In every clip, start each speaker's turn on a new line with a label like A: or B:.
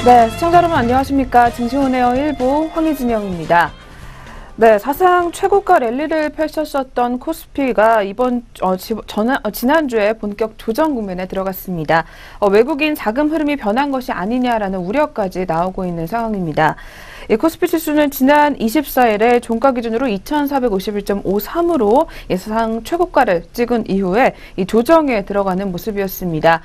A: 네, 시청자 여러분 안녕하십니까. 증시오네어 일부 황희진영입니다. 네, 사상 최고가 랠리를 펼쳤었던 코스피가 지난주에 본격 조정 국면에 들어갔습니다. 외국인 자금 흐름이 변한 것이 아니냐라는 우려까지 나오고 있는 상황입니다. 이 코스피 지수는 지난 24일에 종가 기준으로 2,451.53으로 사상 최고가를 찍은 이후에 이 조정에 들어가는 모습이었습니다.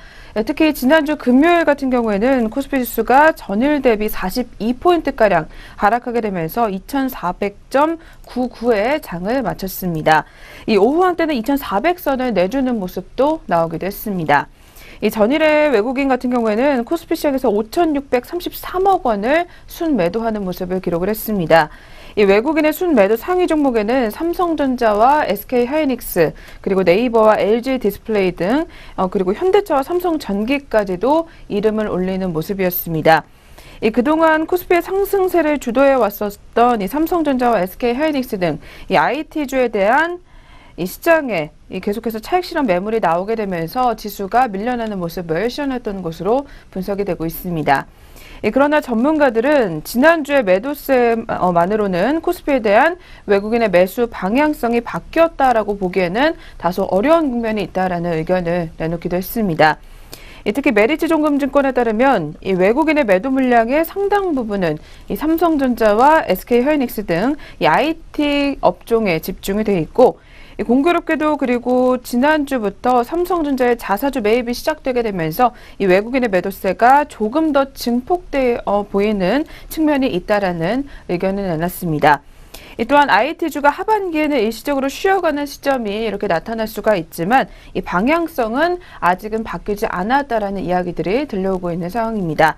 A: 특히 지난주 금요일 같은 경우에는 코스피 지수가 전일 대비 42포인트가량 하락하게 되면서 2,400.99에 장을 마쳤습니다. 이 오후 한때는 2,400선을 내주는 모습도 나오기도 했습니다. 이 전일에 외국인 같은 경우에는 코스피 시장에서 5,633억 원을 순매도하는 모습을 기록을 했습니다. 이 외국인의 순매도 상위 종목에는 삼성전자와 SK하이닉스, 그리고 네이버와 LG 디스플레이 등, 그리고 현대차와 삼성전기까지도 이름을 올리는 모습이었습니다. 그동안 코스피의 상승세를 주도해 왔었던 이 삼성전자와 SK하이닉스 등 이 IT주에 대한 이 시장에 계속해서 차익 실현 매물이 나오게 되면서 지수가 밀려나는 모습을 시현했던 것으로 분석이 되고 있습니다. 그러나 전문가들은 지난주에 매도세만으로는 코스피에 대한 외국인의 매수 방향성이 바뀌었다라고 보기에는 다소 어려운 국면이 있다라는 의견을 내놓기도 했습니다. 특히 메리츠증권에 따르면 이 외국인의 매도 물량의 상당 부분은 이 삼성전자와 SK하이닉스 등 이 IT 업종에 집중이 돼 있고, 공교롭게도 그리고 지난주부터 삼성전자의 자사주 매입이 시작되게 되면서 이 외국인의 매도세가 조금 더 증폭돼 보이는 측면이 있다라는 의견을 내놨습니다. 또한 IT주가 하반기에는 일시적으로 쉬어가는 시점이 이렇게 나타날 수가 있지만 이 방향성은 아직은 바뀌지 않았다라는 이야기들이 들려오고 있는 상황입니다.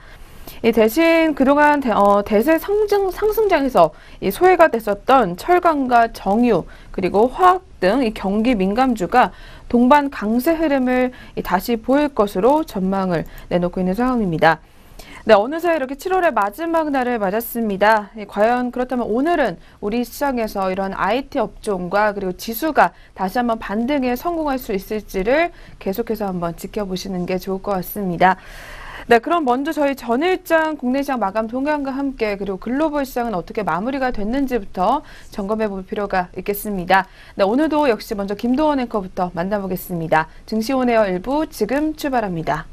A: 대신 그동안 대세 상승장에서 소외가 됐었던 철강과 정유 그리고 화학 등 이 경기 민감주가 동반 강세 흐름을 다시 보일 것으로 전망을 내놓고 있는 상황입니다. 네, 어느새 이렇게 7월의 마지막 날을 맞았습니다. 과연 그렇다면 오늘은 우리 시장에서 이런 IT 업종과 그리고 지수가 다시 한번 반등에 성공할 수 있을지를 계속해서 한번 지켜보시는 게 좋을 것 같습니다. 네, 그럼 먼저 저희 전일장 국내 시장 마감 동향과 함께 그리고 글로벌 시장은 어떻게 마무리가 됐는지부터 점검해 볼 필요가 있겠습니다. 네, 오늘도 역시 먼저 김도원 앵커부터 만나보겠습니다. 증시오네어 일부 지금 출발합니다.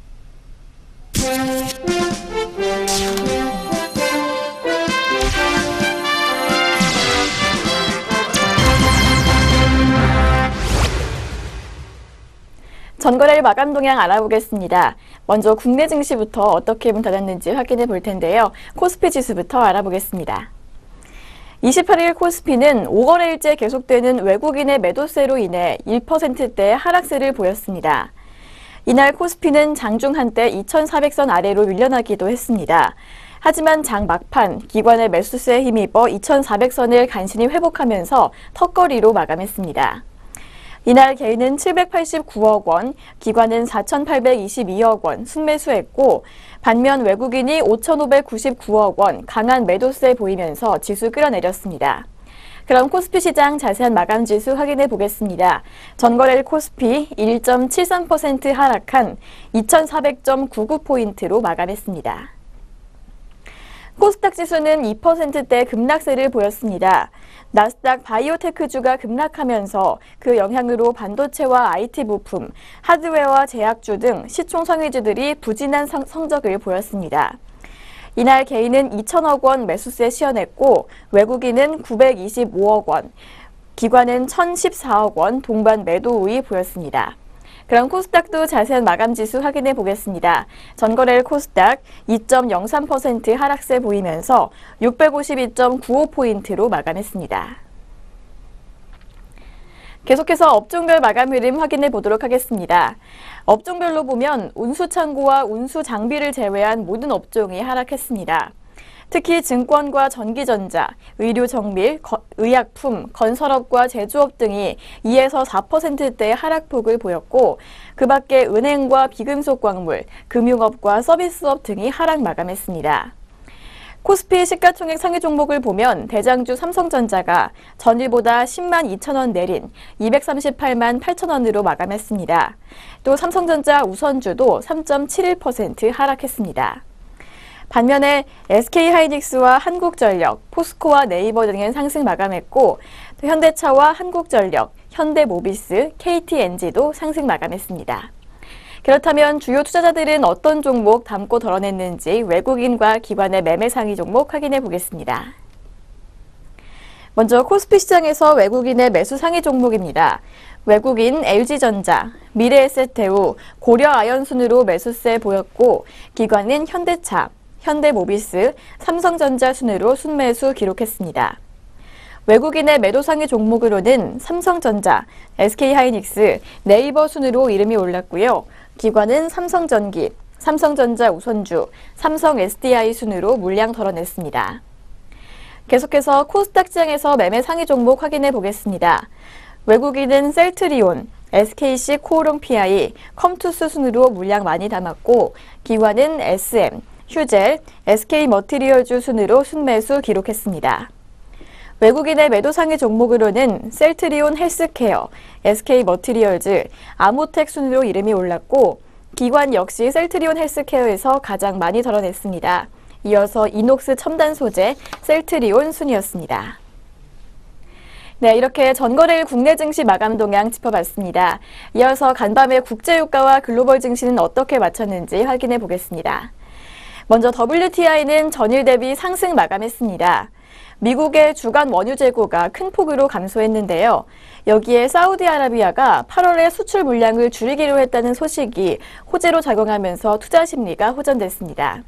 B: 전거래일 마감 동향 알아보겠습니다. 먼저 국내 증시부터 어떻게 문 닫았는지 확인해 볼 텐데요. 코스피 지수부터 알아보겠습니다. 28일 코스피는 5거래일째 계속되는 외국인의 매도세로 인해 1%대 하락세를 보였습니다. 이날 코스피는 장중 한때 2,400선 아래로 밀려나기도 했습니다. 하지만 장 막판 기관의 매수세에 힘입어 2,400선을 간신히 회복하면서 턱걸이로 마감했습니다. 이날 개인은 789억 원, 기관은 4,822억 원 순매수했고, 반면 외국인이 5,599억 원 강한 매도세 보이면서 지수 끌어내렸습니다. 그럼 코스피 시장 자세한 마감 지수 확인해 보겠습니다. 전거래일 코스피 1.73% 하락한 2,400.99포인트로 마감했습니다. 코스닥 지수는 2%대 급락세를 보였습니다. 나스닥 바이오테크주가 급락하면서 그 영향으로 반도체와 IT 부품, 하드웨어와 제약주 등 시총 상위주들이 부진한 성적을 보였습니다. 이날 개인은 2,000억 원 매수세 시현했고 외국인은 925억 원, 기관은 1,014억 원 동반 매도 우위 보였습니다. 그럼 코스닥도 자세한 마감 지수 확인해 보겠습니다. 전거래일 코스닥 2.03% 하락세 보이면서 652.95포인트로 마감했습니다. 계속해서 업종별 마감 흐름 확인해 보도록 하겠습니다. 업종별로 보면 운수창고와 운수장비를 제외한 모든 업종이 하락했습니다. 특히 증권과 전기전자, 의료정밀, 의약품, 건설업과 제조업 등이 2에서 4%대의 하락폭을 보였고 그 밖에 은행과 비금속광물, 금융업과 서비스업 등이 하락 마감했습니다. 코스피 시가총액 상위 종목을 보면 대장주 삼성전자가 전일보다 10만 2천 원 내린 238만 8천 원으로 마감했습니다. 또 삼성전자 우선주도 3.71% 하락했습니다. 반면에 SK하이닉스와 한국전력, 포스코와 네이버 등은 상승 마감했고 또 현대차와 한국전력, 현대모비스, KTNG도 상승 마감했습니다. 그렇다면 주요 투자자들은 어떤 종목 담고 덜어냈는지 외국인과 기관의 매매 상위 종목 확인해 보겠습니다. 먼저 코스피 시장에서 외국인의 매수 상위 종목입니다. 외국인 LG전자, 미래에셋대우, 고려아연 순으로 매수세 보였고 기관은 현대차, 현대모비스, 삼성전자 순으로 순매수 기록했습니다. 외국인의 매도 상위 종목으로는 삼성전자, SK하이닉스, 네이버 순으로 이름이 올랐고요. 기관은 삼성전기, 삼성전자 우선주, 삼성 SDI 순으로 물량 덜어냈습니다. 계속해서 코스닥 시장에서 매매 상위 종목 확인해 보겠습니다. 외국인은 셀트리온, SKC 코오롱 PI, 컴투스 순으로 물량 많이 담았고 기관은 SM, 휴젤, SK머티리얼즈 순으로 순매수 기록했습니다. 외국인의 매도 상위 종목으로는 셀트리온 헬스케어, SK머티리얼즈, 아모텍 순으로 이름이 올랐고 기관 역시 셀트리온 헬스케어에서 가장 많이 덜어냈습니다. 이어서 이녹스 첨단 소재, 셀트리온 순이었습니다. 네, 이렇게 전거래일 국내 증시 마감 동향 짚어봤습니다. 이어서 간밤에 국제유가와 글로벌 증시는 어떻게 맞췄는지 확인해 보겠습니다. 먼저 WTI는 전일 대비 상승 마감했습니다. 미국의 주간 원유 재고가 큰 폭으로 감소했는데요. 여기에 사우디아라비아가 8월에 수출 물량을 줄이기로 했다는 소식이 호재로 작용하면서 투자 심리가 호전됐습니다.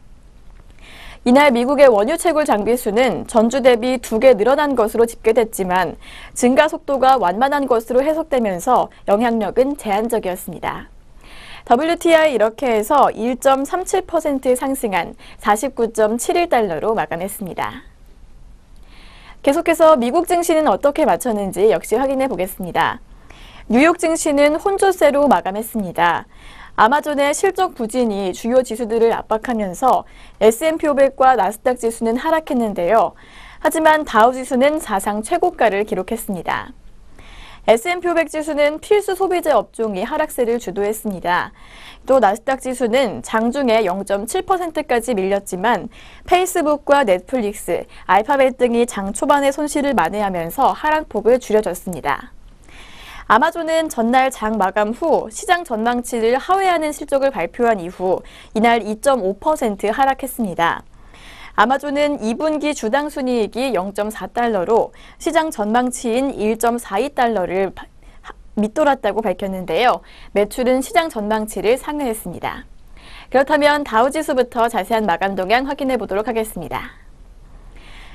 B: 이날 미국의 원유 채굴 장비 수는 전주 대비 2개 늘어난 것으로 집계됐지만 증가 속도가 완만한 것으로 해석되면서 영향력은 제한적이었습니다. WTI 이렇게 해서 1.37% 상승한 49.71달러로 마감했습니다. 계속해서 미국 증시는 어떻게 맞췄는지 역시 확인해 보겠습니다. 뉴욕 증시는 혼조세로 마감했습니다. 아마존의 실적 부진이 주요 지수들을 압박하면서 S&P 500과 나스닥 지수는 하락했는데요. 하지만 다우 지수는 사상 최고가를 기록했습니다. S&P 500 지수는 필수 소비재 업종이 하락세를 주도했습니다. 또 나스닥 지수는 장중에 0.7%까지 밀렸지만 페이스북과 넷플릭스, 알파벳 등이 장 초반에 손실을 만회하면서 하락폭을 줄여줬습니다. 아마존은 전날 장 마감 후 시장 전망치를 하회하는 실적을 발표한 이후 이날 2.5% 하락했습니다. 아마존은 2분기 주당 순이익이 0.4달러로 시장 전망치인 1.42달러를 밑돌았다고 밝혔는데요. 매출은 시장 전망치를 상회했습니다. 그렇다면 다우지수부터 자세한 마감 동향 확인해 보도록 하겠습니다.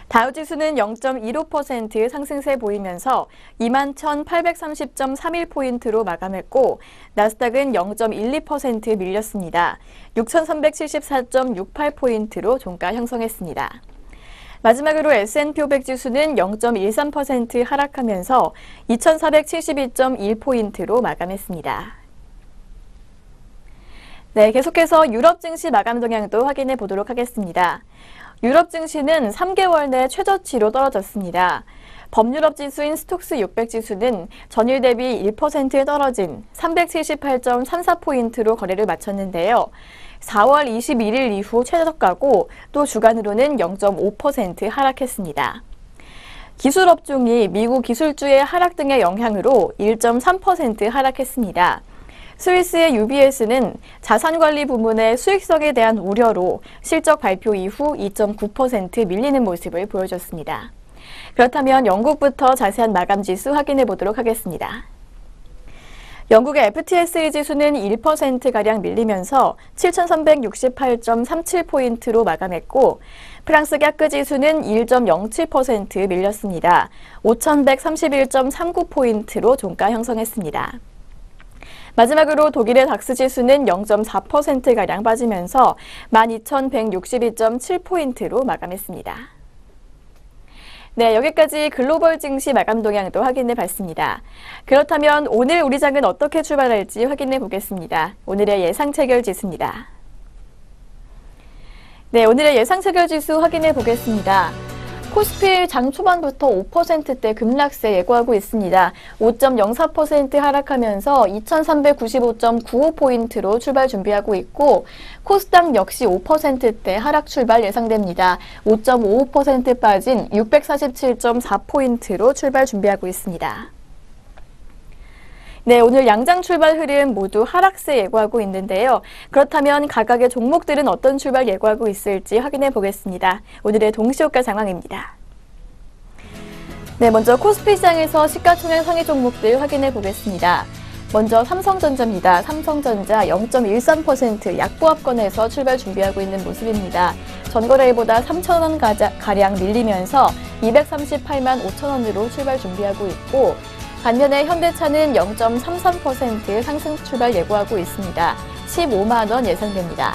B: 다우지수는 0.15% 상승세 보이면서 21,830.31포인트로 마감했고 나스닥은 0.12% 밀렸습니다. 6,374.68포인트로 종가 형성했습니다. 마지막으로 S&P 500 지수는 0.13% 하락하면서 2,472.1포인트로 마감했습니다. 네, 계속해서 유럽 증시 마감 동향도 확인해 보도록 하겠습니다. 유럽 증시는 3개월 내 최저치로 떨어졌습니다. 범유럽 지수인 스톡스 600 지수는 전일 대비 1% 떨어진 378.34포인트로 거래를 마쳤는데요. 4월 21일 이후 최저가고 또 주간으로는 0.5% 하락했습니다. 기술 업종이 미국 기술주의 하락 등의 영향으로 1.3% 하락했습니다. 스위스의 UBS는 자산관리 부문의 수익성에 대한 우려로 실적 발표 이후 2.9% 밀리는 모습을 보여줬습니다. 그렇다면 영국부터 자세한 마감 지수 확인해 보도록 하겠습니다. 영국의 FTSE 지수는 1%가량 밀리면서 7,368.37포인트로 마감했고 프랑스 갸크 지수는 1.07% 밀렸습니다. 5,131.39포인트로 종가 형성했습니다. 마지막으로 독일의 닥스 지수는 0.4%가량 빠지면서 12,162.7포인트로 마감했습니다. 네, 여기까지 글로벌 증시 마감 동향도 확인해 봤습니다. 그렇다면 오늘 우리 장은 어떻게 출발할지 확인해 보겠습니다. 오늘의 예상 체결 지수입니다. 네, 오늘의 예상 체결 지수 확인해 보겠습니다. 코스피 장 초반부터 5%대 급락세 예고하고 있습니다. 5.04% 하락하면서 2395.95포인트로 출발 준비하고 있고 코스닥 역시 5%대 하락 출발 예상됩니다. 5.55% 빠진 647.4포인트로 출발 준비하고 있습니다. 네, 오늘 양장 출발 흐름 모두 하락세 예고하고 있는데요. 그렇다면 각각의 종목들은 어떤 출발 예고하고 있을지 확인해 보겠습니다. 오늘의 동시효과 상황입니다. 네, 먼저 코스피 시장에서 시가총액 상위 종목들 확인해 보겠습니다. 먼저 삼성전자입니다. 삼성전자 0.13% 약보합권에서 출발 준비하고 있는 모습입니다. 전거래일보다 3,000원 가량 밀리면서 238만 5천원으로 출발 준비하고 있고 반면에 현대차는 0.33% 상승 출발 예고하고 있습니다. 15만 원 예상됩니다.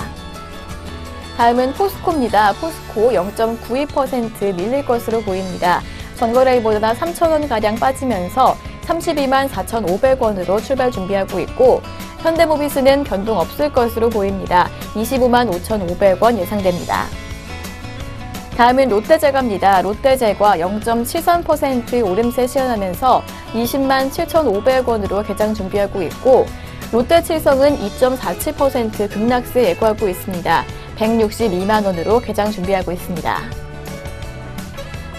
B: 다음은 포스코입니다. 포스코 0.92% 밀릴 것으로 보입니다. 전거래일보다 3,000원 가량 빠지면서 32만 4,500원으로 출발 준비하고 있고 현대모비스는 변동 없을 것으로 보입니다. 25만 5,500원 예상됩니다. 다음은 롯데제과입니다. 롯데제과 0.73% 오름세 시현하면서 20만 7,500원으로 개장 준비하고 있고 롯데칠성은 2.47% 급락세 예고하고 있습니다. 162만 원으로 개장 준비하고 있습니다.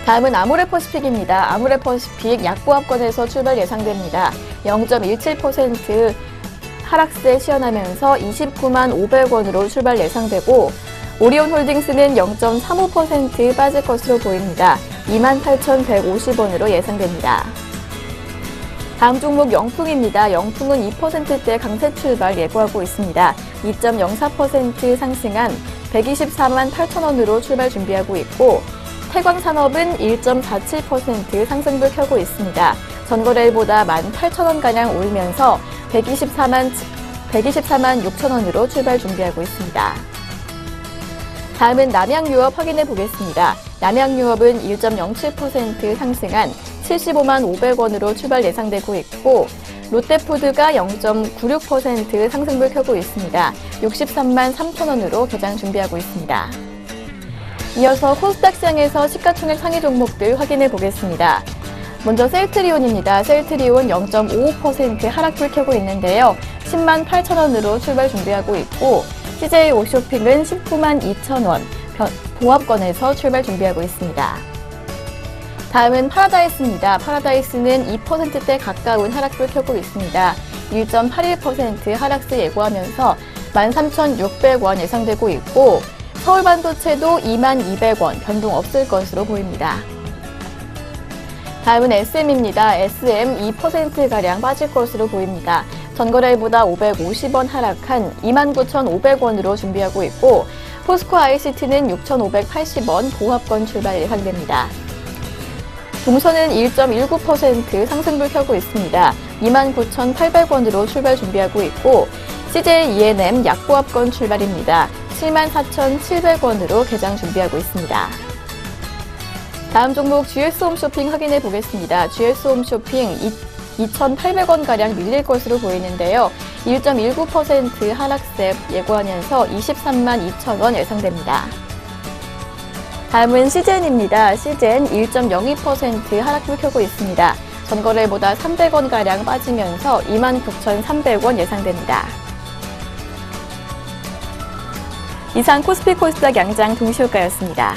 B: 다음은 아모레퍼시픽입니다. 아모레퍼시픽 약보합권에서 출발 예상됩니다. 0.17% 하락세 시현하면서 29만 500원으로 출발 예상되고 오리온홀딩스는 0.35% 빠질 것으로 보입니다. 28,150원으로 예상됩니다. 다음 종목 영풍입니다. 영풍은 2%대 강세 출발 예고하고 있습니다. 2.04% 상승한 124만 8천원으로 출발 준비하고 있고 태광산업은 1.47% 상승불 켜고 있습니다. 전거래일보다 18,000원가량 오르면서 124만 6천원으로 출발 준비하고 있습니다. 다음은 남양유업 확인해 보겠습니다. 남양유업은 1.07% 상승한 75만 500원으로 출발 예상되고 있고 롯데푸드가 0.96% 상승불 켜고 있습니다. 63만 3천원으로 개장 준비하고 있습니다. 이어서 코스닥 시장에서 시가총액 상위 종목들 확인해 보겠습니다. 먼저 셀트리온입니다. 셀트리온 0.55% 하락불 켜고 있는데요. 10만 8천원으로 출발 준비하고 있고 CJ 오쇼핑은 19만 2천원 보합권에서 출발 준비하고 있습니다. 다음은 파라다이스입니다. 파라다이스는 2%대 가까운 하락불 켜고 있습니다. 1.81% 하락세 예고하면서 13,600원 예상되고 있고 서울반도체도 22,200원 변동 없을 것으로 보입니다. 다음은 SM입니다. SM 2%가량 빠질 것으로 보입니다. 전거래일보다 550원 하락한 29,500원으로 준비하고 있고 포스코 ICT는 6,580원 보합권 출발 예상됩니다. 동선은 1.19% 상승불 켜고 있습니다. 29,800원으로 출발 준비하고 있고 CJ ENM 약보합권 출발입니다. 74,700원으로 개장 준비하고 있습니다. 다음 종목 GS홈쇼핑 확인해 보겠습니다. GS홈쇼핑 2,800원가량 밀릴 것으로 보이는데요. 1.19% 하락세 예고하면서 23만 2천원 예상됩니다. 다음은 시젠입니다. 시젠 1.02% 하락불 켜고 있습니다. 전거래보다 300원가량 빠지면서 29,300원 예상됩니다. 이상 코스피 코스닥 양장 동시효과였습니다.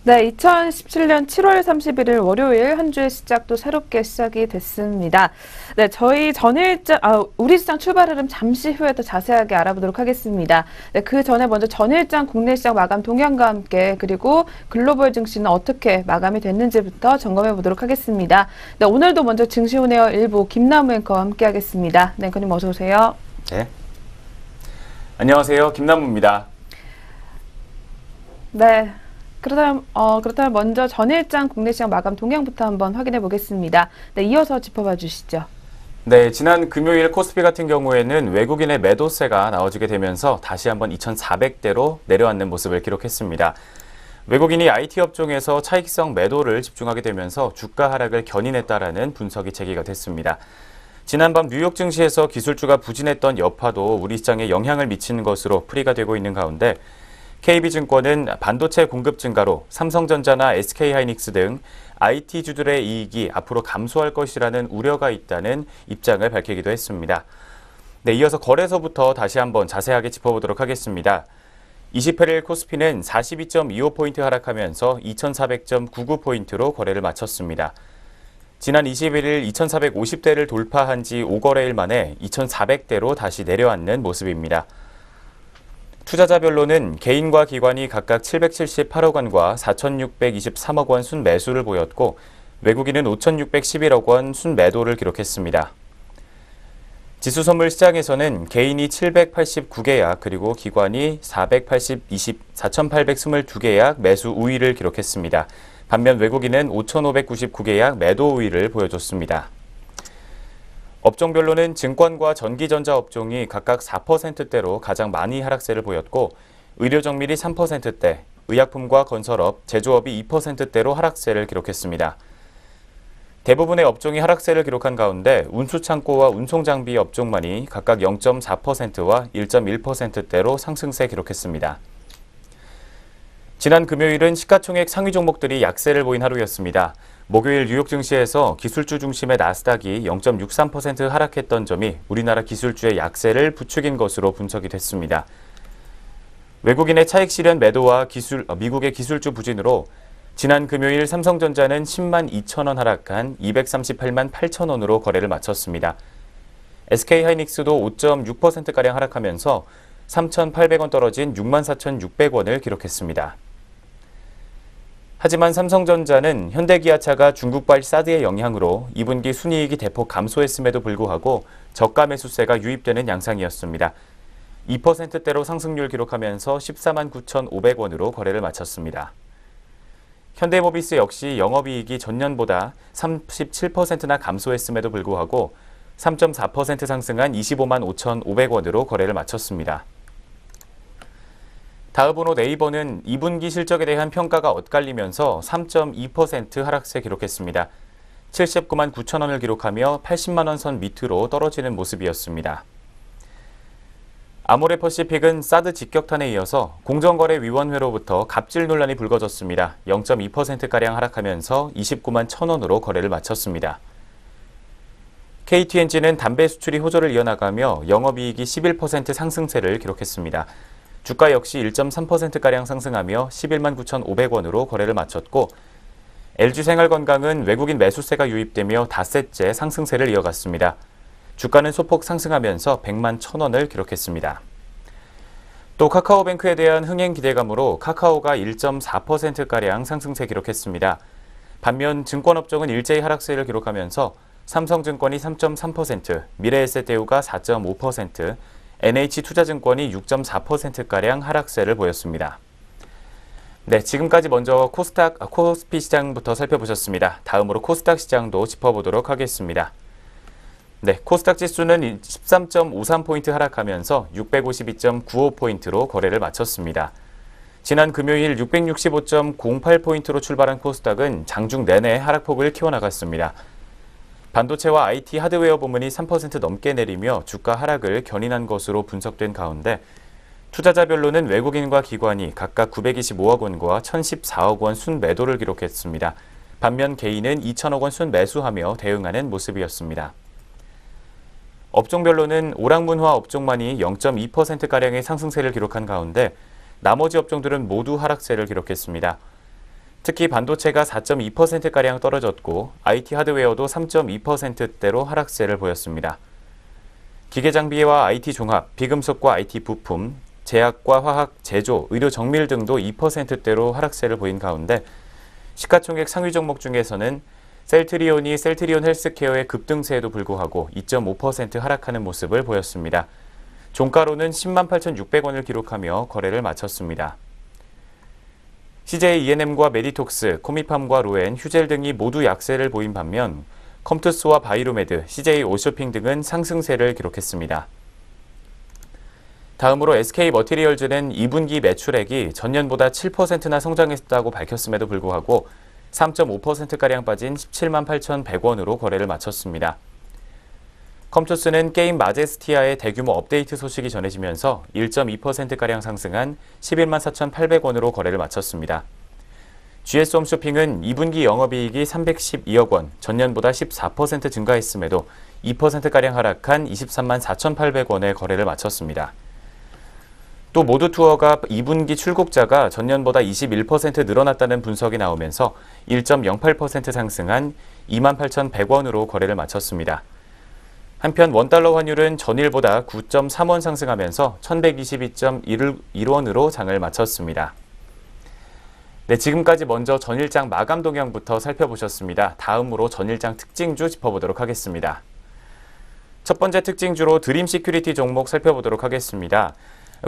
A: 네, 2017년 7월 31일 월요일 한 주의 시작도 새롭게 시작이 됐습니다. 네, 저희 우리 시장 출발 흐름 잠시 후에 더 자세하게 알아보도록 하겠습니다. 네, 그 전에 먼저 전일장 국내 시장 마감 동향과 함께 그리고 글로벌 증시는 어떻게 마감이 됐는지부터 점검해 보도록 하겠습니다. 네, 오늘도 먼저 증시온에어 일부 김남우 앵커와 함께 하겠습니다. 네, 앵커님 어서 오세요.
C: 네. 안녕하세요. 김남우입니다.
A: 네. 그렇다면 먼저 전일장 국내 시장 마감 동향부터 한번 확인해 보겠습니다. 네, 이어서 짚어봐 주시죠.
C: 네, 지난 금요일 코스피 같은 경우에는 외국인의 매도세가 나와주게 되면서 다시 한번 2,400대로 내려앉는 모습을 기록했습니다. 외국인이 IT 업종에서 차익성 매도를 집중하게 되면서 주가 하락을 견인했다라는 분석이 제기가 됐습니다. 지난밤 뉴욕 증시에서 기술주가 부진했던 여파도 우리 시장에 영향을 미치는 것으로 풀이가 되고 있는 가운데 KB증권은 반도체 공급 증가로 삼성전자나 SK하이닉스 등 IT주들의 이익이 앞으로 감소할 것이라는 우려가 있다는 입장을 밝히기도 했습니다. 네, 이어서 거래소부터 다시 한번 자세하게 짚어보도록 하겠습니다. 28일 코스피는 42.25포인트 하락하면서 2,400.99포인트로 거래를 마쳤습니다. 지난 21일 2,450대를 돌파한 지 5거래일 만에 2,400대로 다시 내려앉는 모습입니다. 투자자별로는 개인과 기관이 각각 778억 원과 4,623억 원 순매수를 보였고 외국인은 5,611억 원 순매도를 기록했습니다. 지수선물 시장에서는 개인이 789개약 그리고 기관이 4,822개약 매수 우위를 기록했습니다. 반면 외국인은 5,599개약 매도 우위를 보여줬습니다. 업종별로는 증권과 전기전자 업종이 각각 4%대로 가장 많이 하락세를 보였고 의료정밀이 3%대, 의약품과 건설업, 제조업이 2%대로 하락세를 기록했습니다. 대부분의 업종이 하락세를 기록한 가운데 운수창고와 운송장비 업종만이 각각 0.4%와 1.1%대로 상승세 기록했습니다. 지난 금요일은 시가총액 상위 종목들이 약세를 보인 하루였습니다. 목요일 뉴욕 증시에서 기술주 중심의 나스닥이 0.63% 하락했던 점이 우리나라 기술주의 약세를 부추긴 것으로 분석이 됐습니다. 외국인의 차익 실현 매도와 미국의 기술주 부진으로 지난 금요일 삼성전자는 10만 2천 원 하락한 238만 8천 원으로 거래를 마쳤습니다. SK하이닉스도 5.6%가량 하락하면서 3,800원 떨어진 6만 4,600원을 기록했습니다. 하지만 삼성전자는 현대기아차가 중국발 사드의 영향으로 2분기 순이익이 대폭 감소했음에도 불구하고 저가 매수세가 유입되는 양상이었습니다. 2%대로 상승률 기록하면서 14만 9,500원으로 거래를 마쳤습니다. 현대모비스 역시 영업이익이 전년보다 37%나 감소했음에도 불구하고 3.4% 상승한 25만 5,500원으로 거래를 마쳤습니다. 다음으로 네이버는 2분기 실적에 대한 평가가 엇갈리면서 3.2% 하락세 기록했습니다. 79만 9천 원을 기록하며 80만 원 선 밑으로 떨어지는 모습이었습니다. 아모레퍼시픽은 사드 직격탄에 이어서 공정거래위원회로부터 갑질 논란이 불거졌습니다. 0.2%가량 하락하면서 29만 1천 원으로 거래를 마쳤습니다. KTNG는 담배 수출이 호조를 이어나가며 영업이익이 11% 상승세를 기록했습니다. 주가 역시 1.3%가량 상승하며 11만 9,500원으로 거래를 마쳤고 LG생활건강은 외국인 매수세가 유입되며 닷새째 상승세를 이어갔습니다. 주가는 소폭 상승하면서 100만 1,000원을 기록했습니다. 또 카카오뱅크에 대한 흥행 기대감으로 카카오가 1.4%가량 상승세 기록했습니다. 반면 증권업종은 일제히 하락세를 기록하면서 삼성증권이 3.3%, 미래에셋대우가 4.5%, NH투자증권이 6.4%가량 하락세를 보였습니다. 네, 지금까지 먼저 코스피 시장부터 살펴보셨습니다. 다음으로 코스닥 시장도 짚어보도록 하겠습니다. 네, 코스닥 지수는 13.53포인트 하락하면서 652.95포인트로 거래를 마쳤습니다. 지난 금요일 665.08포인트로 출발한 코스닥은 장중 내내 하락폭을 키워나갔습니다. 반도체와 IT 하드웨어 부문이 3% 넘게 내리며 주가 하락을 견인한 것으로 분석된 가운데 투자자별로는 외국인과 기관이 각각 925억 원과 1,014억 원 순매도를 기록했습니다. 반면 개인은 2,000억 원 순매수하며 대응하는 모습이었습니다. 업종별로는 오락문화 업종만이 0.2%가량의 상승세를 기록한 가운데 나머지 업종들은 모두 하락세를 기록했습니다. 특히 반도체가 4.2%가량 떨어졌고 IT 하드웨어도 3.2%대로 하락세를 보였습니다. 기계장비와 IT 종합, 비금속과 IT 부품, 제약과 화학, 제조, 의료 정밀 등도 2%대로 하락세를 보인 가운데 시가총액 상위 종목 중에서는 셀트리온이 셀트리온 헬스케어의 급등세에도 불구하고 2.5% 하락하는 모습을 보였습니다. 종가로는 10만 8,600원을 기록하며 거래를 마쳤습니다. CJ E&M과 메디톡스, 코미팜과 로엔, 휴젤 등이 모두 약세를 보인 반면 컴투스와 바이로메드, CJ 오쇼핑 등은 상승세를 기록했습니다. 다음으로 SK머티리얼즈는 2분기 매출액이 전년보다 7%나 성장했다고 밝혔음에도 불구하고 3.5%가량 빠진 17만 8,100원으로 거래를 마쳤습니다. 컴투스는 게임 마제스티아의 대규모 업데이트 소식이 전해지면서 1.2%가량 상승한 11만 4,800원으로 거래를 마쳤습니다. GS홈쇼핑은 2분기 영업이익이 312억 원, 전년보다 14% 증가했음에도 2%가량 하락한 23만 4,800원에 거래를 마쳤습니다. 또 모두투어가 2분기 출국자가 전년보다 21% 늘어났다는 분석이 나오면서 1.08% 상승한 28,100원으로 거래를 마쳤습니다. 한편 원달러 환율은 전일보다 9.3원 상승하면서 1122.1원으로 장을 마쳤습니다. 네, 지금까지 먼저 전일장 마감 동향부터 살펴보셨습니다. 다음으로 전일장 특징주 짚어보도록 하겠습니다. 첫 번째 특징주로 드림 시큐리티 종목 살펴보도록 하겠습니다.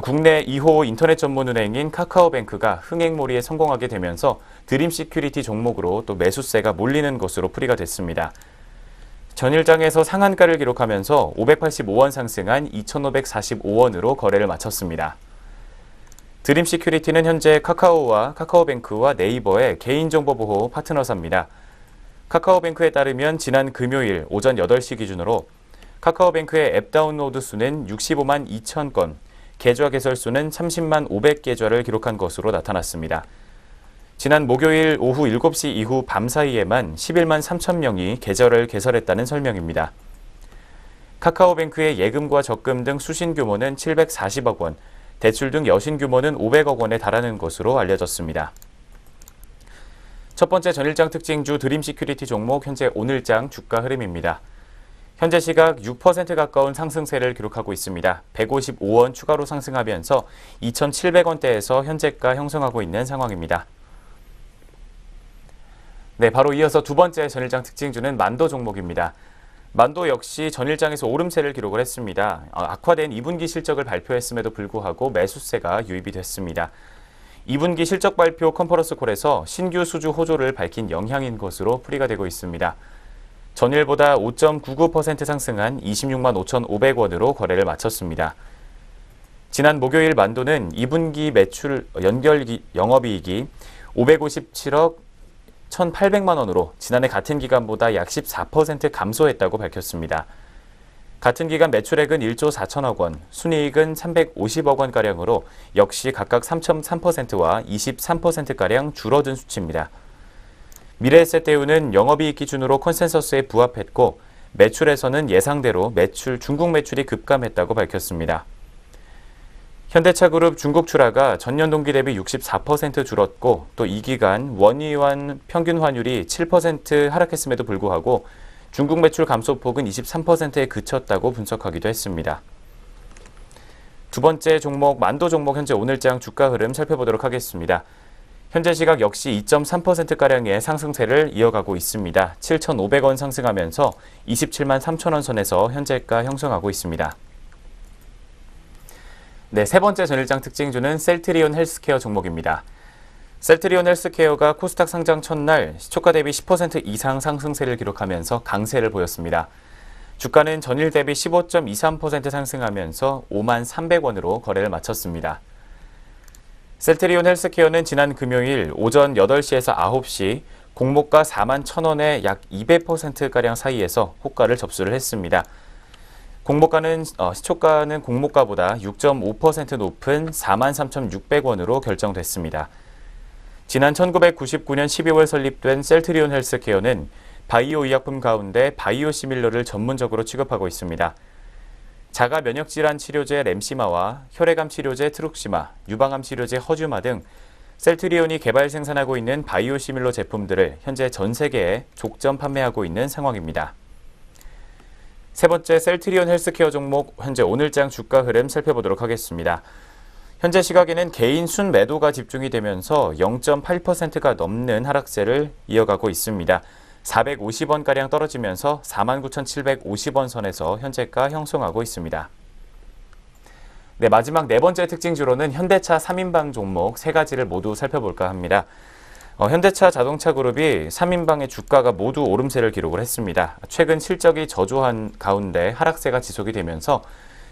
C: 국내 2호 인터넷 전문은행인 카카오뱅크가 흥행몰이에 성공하게 되면서 드림 시큐리티 종목으로 또 매수세가 몰리는 것으로 풀이가 됐습니다. 전일장에서 상한가를 기록하면서 585원 상승한 2,545원으로 거래를 마쳤습니다. 드림 시큐리티는 현재 카카오와 카카오뱅크와 네이버의 개인정보보호 파트너사입니다. 카카오뱅크에 따르면 지난 금요일 오전 8시 기준으로 카카오뱅크의 앱 다운로드 수는 65만 2천 건, 계좌 개설 수는 30만 500계좌를 기록한 것으로 나타났습니다. 지난 목요일 오후 7시 이후 밤 사이에만 11만 3천 명이 계좌를 개설했다는 설명입니다. 카카오뱅크의 예금과 적금 등 수신 규모는 740억 원, 대출 등 여신 규모는 500억 원에 달하는 것으로 알려졌습니다. 첫 번째 전일장 특징주 드림 시큐리티 종목 현재 오늘장 주가 흐름입니다. 현재 시각 6% 가까운 상승세를 기록하고 있습니다. 155원 추가로 상승하면서 2,700원대에서 현재가 형성하고 있는 상황입니다. 네, 바로 이어서 두 번째 전일장 특징주는 만도 종목입니다. 만도 역시 전일장에서 오름세를 기록을 했습니다. 악화된 2분기 실적을 발표했음에도 불구하고 매수세가 유입이 됐습니다. 2분기 실적 발표 컨퍼런스 콜에서 신규 수주 호조를 밝힌 영향인 것으로 풀이가 되고 있습니다. 전일보다 5.99% 상승한 26만 5,500원으로 거래를 마쳤습니다. 지난 목요일 만도는 2분기 매출 연결 영업이익이 557억 1,800만 원으로 지난해 같은 기간보다 약 14% 감소했다고 밝혔습니다. 같은 기간 매출액은 1조 4천억 원, 순이익은 350억 원가량으로 역시 각각 3.3%와 23%가량 줄어든 수치입니다. 미래에셋대우는 영업이익 기준으로 컨센서스에 부합했고 매출에서는 예상대로 중국 매출이 급감했다고 밝혔습니다. 현대차그룹 중국 출하가 전년 동기 대비 64% 줄었고 또 이 기간 원유환 평균 환율이 7% 하락했음에도 불구하고 중국 매출 감소폭은 23%에 그쳤다고 분석하기도 했습니다. 두 번째 종목 만도 종목 현재 오늘장 주가 흐름 살펴보도록 하겠습니다. 현재 시각 역시 2.3%가량의 상승세를 이어가고 있습니다. 7,500원 상승하면서 27만 3천원 선에서 현재가 형성하고 있습니다. 네, 세 번째 전일장 특징주는 셀트리온 헬스케어 종목입니다. 셀트리온 헬스케어가 코스닥 상장 첫날 시초가 대비 10% 이상 상승세를 기록하면서 강세를 보였습니다. 주가는 전일 대비 15.23% 상승하면서 5만 300원으로 거래를 마쳤습니다. 셀트리온 헬스케어는 지난 금요일 오전 8시에서 9시 공모가 4만 1,000원에 약 200%가량 사이에서 호가를 접수를 했습니다. 시초가는 공모가보다 6.5% 높은 43,600원으로 결정됐습니다. 지난 1999년 12월 설립된 셀트리온 헬스케어는 바이오 의약품 가운데 바이오시밀러를 전문적으로 취급하고 있습니다. 자가 면역질환 치료제 램시마와 혈액암 치료제 트룩시마, 유방암 치료제 허주마 등 셀트리온이 개발 생산하고 있는 바이오시밀러 제품들을 현재 전 세계에 족점 판매하고 있는 상황입니다. 세 번째 셀트리온 헬스케어 종목 현재 오늘장 주가 흐름 살펴보도록 하겠습니다. 현재 시각에는 개인 순 매도가 집중이 되면서 0.8%가 넘는 하락세를 이어가고 있습니다. 450원가량 떨어지면서 49,750원 선에서 현재가 형성하고 있습니다. 네, 마지막 네 번째 특징주로는 현대차 3인방 종목 세 가지를 모두 살펴볼까 합니다. 현대차 자동차 그룹이 3인방의 주가가 모두 오름세를 기록을 했습니다. 최근 실적이 저조한 가운데 하락세가 지속이 되면서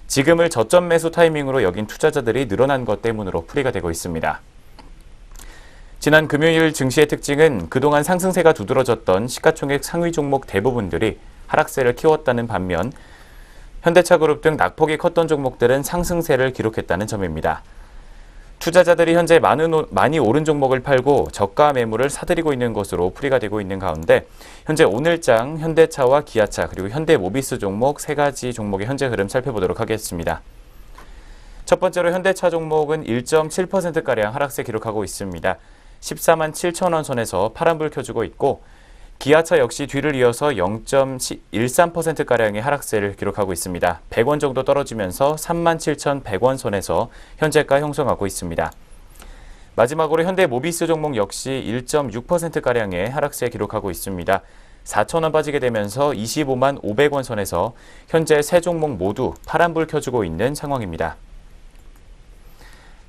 C: 지금을 저점 매수 타이밍으로 여긴 투자자들이 늘어난 것 때문으로 풀이가 되고 있습니다. 지난 금요일 증시의 특징은 그동안 상승세가 두드러졌던 시가총액 상위 종목 대부분들이 하락세를 키웠다는 반면 현대차 그룹 등 낙폭이 컸던 종목들은 상승세를 기록했다는 점입니다. 투자자들이 현재 많이 오른 종목을 팔고 저가 매물을 사들이고 있는 것으로 풀이가 되고 있는 가운데 현재 오늘장 현대차와 기아차 그리고 현대모비스 종목 세 가지 종목의 현재 흐름 살펴보도록 하겠습니다. 첫 번째로 현대차 종목은 1.7%가량 하락세 기록하고 있습니다. 14만 7천 원 선에서 파란불 켜주고 있고 기아차 역시 뒤를 이어서 0.13%가량의 하락세를 기록하고 있습니다. 100원 정도 떨어지면서 37,100원 선에서 현재가 형성하고 있습니다. 마지막으로 현대모비스 종목 역시 1.6%가량의 하락세 기록하고 있습니다. 4,000원 빠지게 되면서 25만 500원 선에서 현재 세 종목 모두 파란불 켜주고 있는 상황입니다.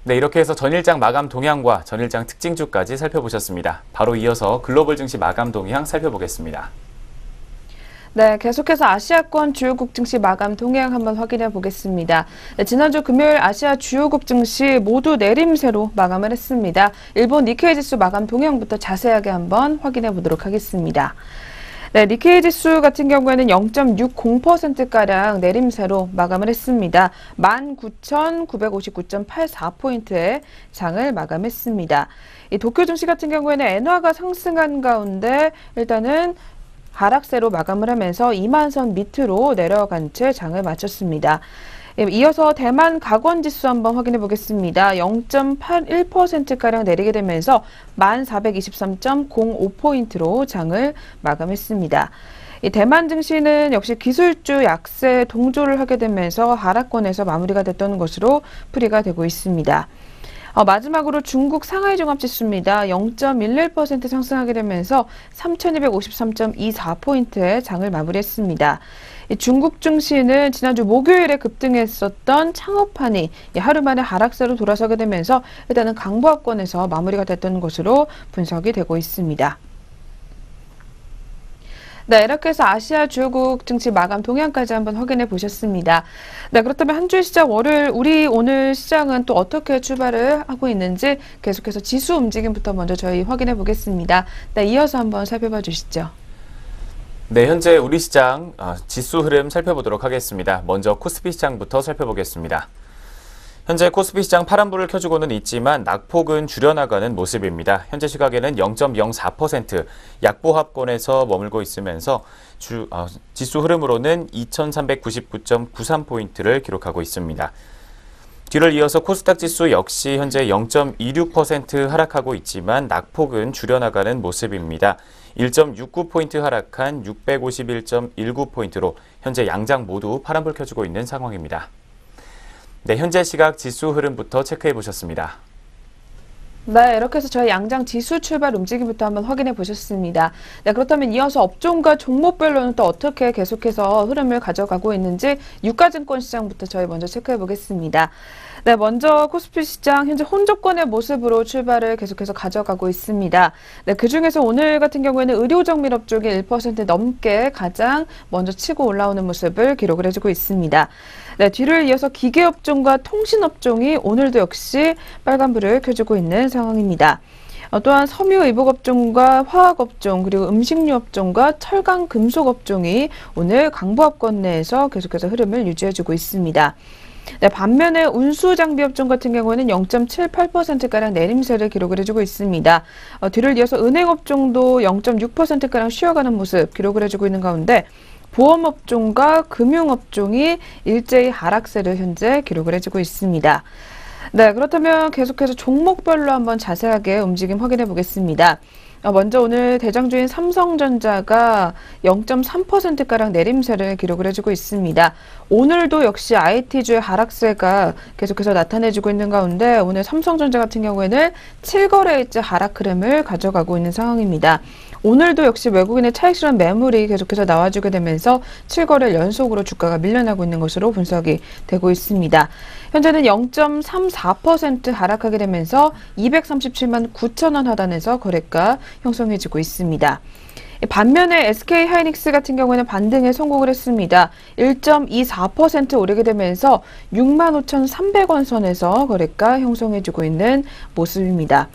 C: 네, 이렇게 해서 전일장 마감 동향과 전일장 특징주까지 살펴보셨습니다. 바로 이어서 글로벌 증시 마감 동향 살펴보겠습니다.
A: 네, 계속해서 아시아권 주요국 증시 마감 동향 한번 확인해 보겠습니다. 네, 지난주 금요일 아시아 주요국 증시 모두 내림세로 마감을 했습니다. 일본 니케이 지수 마감 동향부터 자세하게 한번 확인해 보도록 하겠습니다. 네, 니케이 지수 같은 경우에는 0.60%가량 내림세로 마감을 했습니다. 19,959.84포인트의 장을 마감했습니다. 이 도쿄 증시 같은 경우에는 엔화가 상승한 가운데 일단은 하락세로 마감을 하면서 2만 선 밑으로 내려간 채 장을 마쳤습니다. 이어서 대만 각원지수 한번 확인해 보겠습니다. 0.81%가량 내리게 되면서 1423.05포인트로 장을 마감했습니다. 이 대만 증시는 역시 기술주 약세 동조를 하게 되면서 하락권에서 마무리가 됐던 것으로 풀이가 되고 있습니다. 마지막으로 중국 상하이 종합지수입니다. 0.11% 상승하게 되면서 3,253.24포인트의 장을 마무리했습니다. 중국 증시는 지난주 목요일에 급등했었던 창업판이 하루 만에 하락세로 돌아서게 되면서 일단은 강보합권에서 마무리가 됐던 것으로 분석이 되고 있습니다. 네, 이렇게 해서 아시아 주요국 증시 마감 동향까지 한번 확인해 보셨습니다. 네, 그렇다면 한 주 시작 월요일 우리 오늘 시장은 또 어떻게 출발을 하고 있는지 계속해서 지수 움직임부터 먼저 저희 확인해 보겠습니다. 네, 이어서 한번 살펴봐 주시죠.
C: 네, 현재 우리 시장 지수 흐름 살펴보도록 하겠습니다. 먼저 코스피 시장부터 살펴보겠습니다. 현재 코스피 시장 파란불을 켜주고는 있지만 낙폭은 줄여나가는 모습입니다. 현재 시각에는 0.04% 약보합권에서 머물고 있으면서 지수 흐름으로는 2399.93포인트를 기록하고 있습니다. 뒤를 이어서 코스닥 지수 역시 현재 0.26% 하락하고 있지만 낙폭은 줄여나가는 모습입니다. 1.69포인트 하락한 651.19포인트로 현재 양장 모두 파란불 켜주고 있는 상황입니다. 네, 현재 시각 지수 흐름부터 체크해 보셨습니다.
A: 네, 이렇게 해서 저희 양장 지수 출발 움직임부터 한번 확인해 보셨습니다. 네, 그렇다면 이어서 업종과 종목별로는 또 어떻게 계속해서 흐름을 가져가고 있는지 유가증권 시장부터 저희 먼저 체크해 보겠습니다. 네, 먼저 코스피 시장 현재 혼조권의 모습으로 출발을 계속해서 가져가고 있습니다. 네, 그중에서 오늘 같은 경우에는 의료정밀업 쪽이 1% 넘게 가장 먼저 치고 올라오는 모습을 기록을 해주고 있습니다. 네, 뒤를 이어서 기계업종과 통신업종이 오늘도 역시 빨간불을 켜주고 있는 상황입니다. 또한 섬유 의복업종과 화학업종 그리고 음식료업종과 철강 금속업종이 오늘 강보합권 내에서 계속해서 흐름을 유지해주고 있습니다. 네, 반면에 운수장비업종 같은 경우는 0.78%가량 내림세를 기록을 해주고 있습니다. 뒤를 이어서 은행업종도 0.6%가량 쉬어가는 모습 기록을 해주고 있는 가운데 보험업종과 금융업종이 일제히 하락세를 현재 기록을 해주고 있습니다. 네, 그렇다면 계속해서 종목별로 한번 자세하게 움직임 확인해 보겠습니다. 먼저 오늘 대장주인 삼성전자가 0.3%가량 내림세를 기록을 해주고 있습니다. 오늘도 역시 IT주의 하락세가 계속해서 나타내주고 있는 가운데 오늘 삼성전자 같은 경우에는 7거래일째 하락 흐름을 가져가고 있는 상황입니다. 오늘도 역시 외국인의 차익 실현 매물이 계속해서 나와주게 되면서 7거래일 연속으로 주가가 밀려나고 있는 것으로 분석이 되고 있습니다. 현재는 0.34% 하락하게 되면서 237만 9천 원 하단에서 거래가 형성해지고 있습니다. 반면에 SK 하이닉스 같은 경우에는 반등에 성공을 했습니다. 1.24% 오르게 되면서 65,300원 선에서 거래가 형성해주고 있는 모습입니다.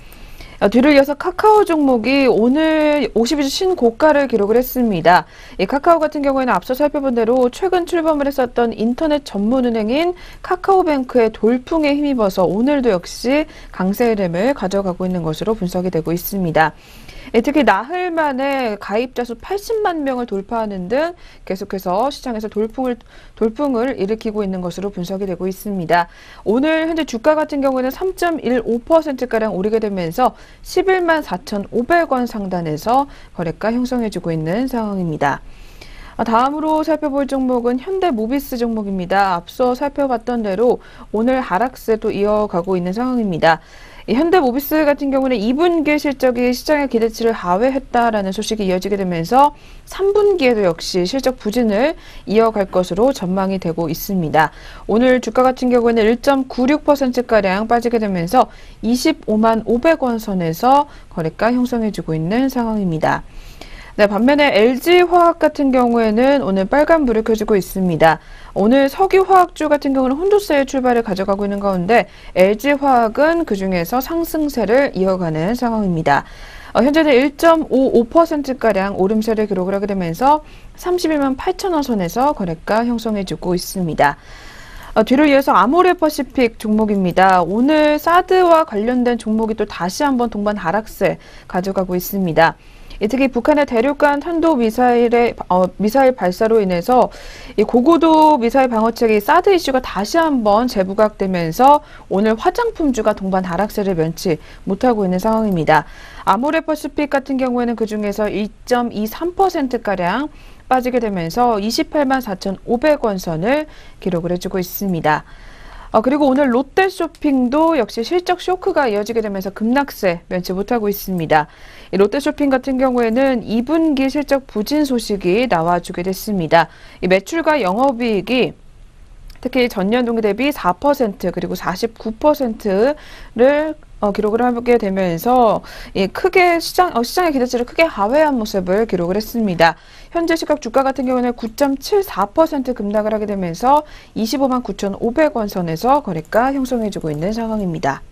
A: 뒤를 이어서 카카오 종목이 오늘 52주 신고가를 기록을 했습니다. 이 카카오 같은 경우에는 앞서 살펴본 대로 최근 출범을 했었던 인터넷 전문은행인 카카오뱅크의 돌풍에 힘입어서 오늘도 역시 강세 흐름을 가져가고 있는 것으로 분석이 되고 있습니다. 특히 나흘 만에 가입자 수 80만 명을 돌파하는 등 계속해서 시장에서 돌풍을 일으키고 있는 것으로 분석이 되고 있습니다. 오늘 현재 주가 같은 경우는 3.15%가량 오르게 되면서 11만 4,500원 상단에서 거래가 형성해주고 있는 상황입니다. 다음으로 살펴볼 종목은 현대모비스 종목입니다. 앞서 살펴봤던 대로 오늘 하락세도 이어가고 있는 상황입니다. 현대모비스 같은 경우는 2분기 실적이 시장의 기대치를 하회했다라는 소식이 이어지게 되면서 3분기에도 역시 실적 부진을 이어갈 것으로 전망이 되고 있습니다. 오늘 주가 같은 경우에는 1.96%가량 빠지게 되면서 25만 500원 선에서 거래가 형성해주고 있는 상황입니다. 네, 반면에 LG화학 같은 경우에는 오늘 빨간불을 켜주고 있습니다. 오늘 석유화학주 같은 경우는 혼조세의 출발을 가져가고 있는 가운데 LG화학은 그중에서 상승세를 이어가는 상황입니다. 현재는 1.55%가량 오름세를 기록을 하게 되면서 31만 8천 원 선에서 거래가 형성해주고 있습니다. 뒤를 이어서 아모레퍼시픽 종목입니다. 오늘 사드와 관련된 종목이 또 다시 한번 동반 하락세 가져가고 있습니다. 특히 북한의 대륙간 탄도미사일 발사로 인해서 이 고고도 미사일 방어체계 사드 이슈가 다시 한번 재부각되면서 오늘 화장품주가 동반 하락세를 면치 못하고 있는 상황입니다. 아모레퍼시픽 같은 경우에는 그중에서 2.23%가량 빠지게 되면서 28만 4,500원 선을 기록을 해주고 있습니다. 그리고 오늘 롯데쇼핑도 역시 실적 쇼크가 이어지게 되면서 급락세 면치 못하고 있습니다. 이 롯데쇼핑 같은 경우에는 2분기 실적 부진 소식이 나와주게 됐습니다. 이 매출과 영업이익이 특히 전년 동기 대비 4% 그리고 49%를 기록을 하게 되면서 크게 시장의 기대치를 크게 하회한 모습을 기록을 했습니다. 현재 시각 주가 같은 경우는 9.74% 급락을 하게 되면서 25만 9,500원 선에서 거래가 형성해주고 있는 상황입니다.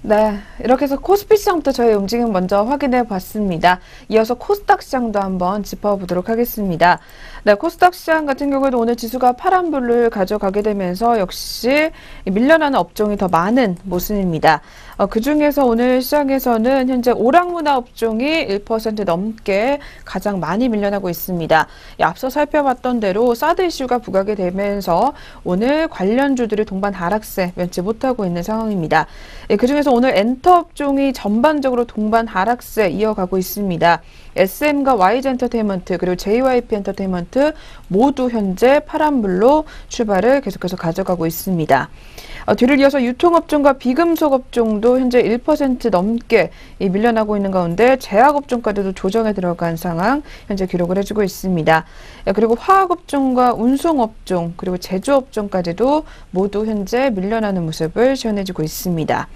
A: 네, 이렇게 해서 코스피 시장부터 저희 움직임 먼저 확인해 봤습니다. 이어서 코스닥 시장도 한번 짚어보도록 하겠습니다. 네, 코스닥 시장 같은 경우에도 오늘 지수가 파란불을 가져가게 되면서 역시 밀려나는 업종이 더 많은 모습입니다. 그중에서 오늘 시장에서는 현재 오락문화 업종이 1% 넘게 가장 많이 밀려나고 있습니다. 앞서 살펴봤던 대로 사드 이슈가 부각이 되면서 오늘 관련주들이 동반 하락세 면치 못하고 있는 상황입니다. 그중에서 오늘 엔터 업종이 전반적으로 동반 하락세 이어가고 있습니다. SM과 YG엔터테인먼트 그리고 JYP 엔터테인먼트 모두 현재 파란불로 출발을 계속해서 가져가고 있습니다. 뒤를 이어서 유통업종과 비금속 업종도 현재 1% 넘게 밀려나고 있는 가운데 제약업종까지도 조정에 들어간 상황 현재 기록을 해주고 있습니다. 그리고 화학업종과 운송업종 그리고 제조업종까지도 모두 현재 밀려나는 모습을 시현해주고 있습니다.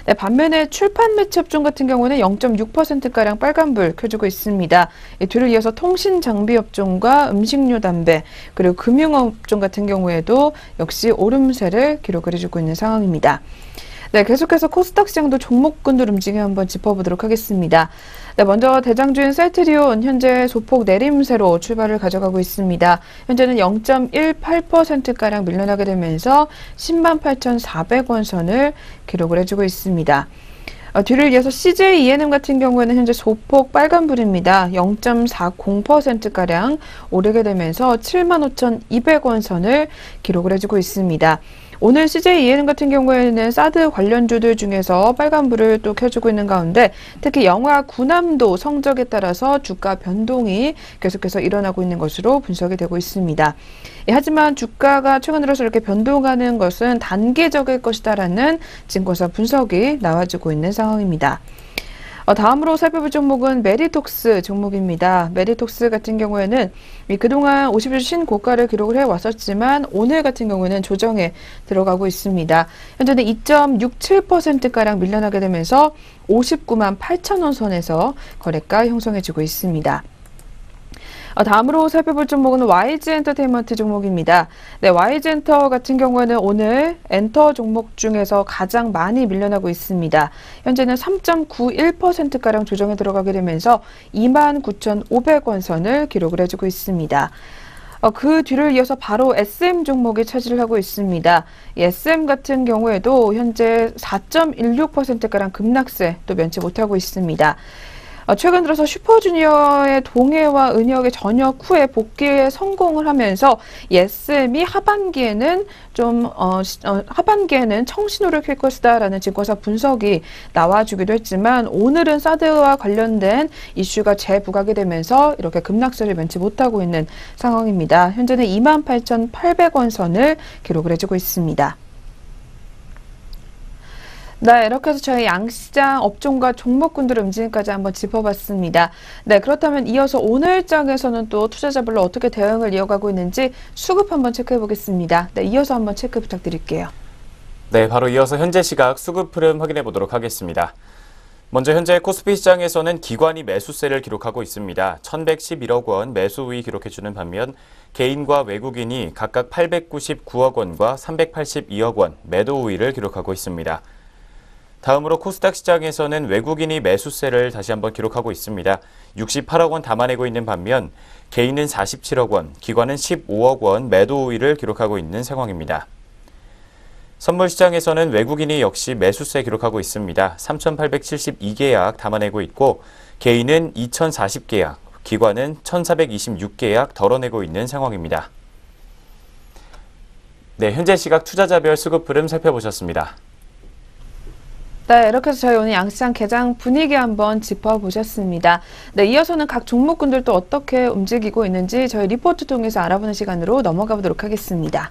A: 네, 반면에 출판 매체 업종 같은 경우는 0.6%가량 빨간불 켜주고 있습니다. 뒤를 이어서 통신 장비 업종과 음식료 담배 그리고 금융업종 같은 경우에도 역시 오름세를 기록을 해주고 있는 상황입니다. 네, 계속해서 코스닥 시장도 종목군들 움직임 한번 짚어보도록 하겠습니다. 네, 먼저 대장주인 셀트리온 현재 소폭 내림세로 출발을 가져가고 있습니다. 현재는 0.18%가량 밀려나게 되면서 10만 8,400원 선을 기록을 해주고 있습니다. 뒤를 이어서 CJ ENM 같은 경우에는 현재 소폭 빨간불입니다. 0.40%가량 오르게 되면서 7만 5,200원 선을 기록을 해주고 있습니다. 오늘 CJ ENM 같은 경우에는 사드 관련주들 중에서 빨간불을 또 켜주고 있는 가운데 특히 영화 군함도 성적에 따라서 주가 변동이 계속해서 일어나고 있는 것으로 분석이 되고 있습니다. 하지만 주가가 최근 들어서 이렇게 변동하는 것은 단계적일 것이다라는 증권사 분석이 나와주고 있는 상황입니다. 다음으로 살펴볼 종목은 메디톡스 종목입니다. 메디톡스 같은 경우에는 그동안 50일 신고가를 기록을 해왔었지만 오늘 같은 경우에는 조정에 들어가고 있습니다. 현재는 2.67%가량 밀려나게 되면서 59만 8천 원 선에서 거래가 형성해지고 있습니다. 다음으로 살펴볼 종목은 YG 엔터테인먼트 종목입니다. 네, YG 엔터 같은 경우에는 오늘 엔터 종목 중에서 가장 많이 밀려나고 있습니다. 현재는 3.91%가량 조정에 들어가게 되면서 29,500원 선을 기록을 해주고 있습니다. 그 뒤를 이어서 바로 SM 종목이 차지를 하고 있습니다. 이 SM 같은 경우에도 현재 4.16%가량 급락세 또 면치 못하고 있습니다. 최근 들어서 슈퍼주니어의 동해와 은혁의 전역 후에 복귀에 성공을 하면서 SM이 하반기에는 하반기에는 청신호를 킬 것이다라는 증권사 분석이 나와주기도 했지만 오늘은 사드와 관련된 이슈가 재부각이 되면서 이렇게 급락세를 면치 못하고 있는 상황입니다. 현재는 28,800원 선을 기록을 해주고 있습니다. 네, 이렇게 해서 저희 양시장 업종과 종목군들의 움직임까지 한번 짚어봤습니다. 네, 그렇다면 이어서 오늘 장에서는 또 투자자별로 어떻게 대응을 이어가고 있는지 수급 한번 체크해 보겠습니다. 네, 이어서 한번 체크 부탁드릴게요.
C: 네, 바로 이어서 현재 시각 수급 흐름 확인해 보도록 하겠습니다. 먼저 현재 코스피 시장에서는 기관이 매수세를 기록하고 있습니다. 1,111억 원 매수 우위 기록해주는 반면 개인과 외국인이 각각 899억 원과 382억 원 매도 우위를 기록하고 있습니다. 다음으로 코스닥 시장에서는 외국인이 매수세를 다시 한번 기록하고 있습니다. 68억 원 담아내고 있는 반면 개인은 47억 원, 기관은 15억 원 매도 우위를 기록하고 있는 상황입니다. 선물 시장에서는 외국인이 역시 매수세 기록하고 있습니다. 3,872계약 담아내고 있고 개인은 2,040계약, 기관은 1,426계약 덜어내고 있는 상황입니다. 네, 현재 시각 투자자별 수급 흐름 살펴보셨습니다.
A: 네, 이렇게 해서 저희 오늘 양시장 개장 분위기 한번 짚어보셨습니다. 네, 이어서는 각 종목군들 또 어떻게 움직이고 있는지 저희 리포트 통해서 알아보는 시간으로 넘어가 보도록 하겠습니다.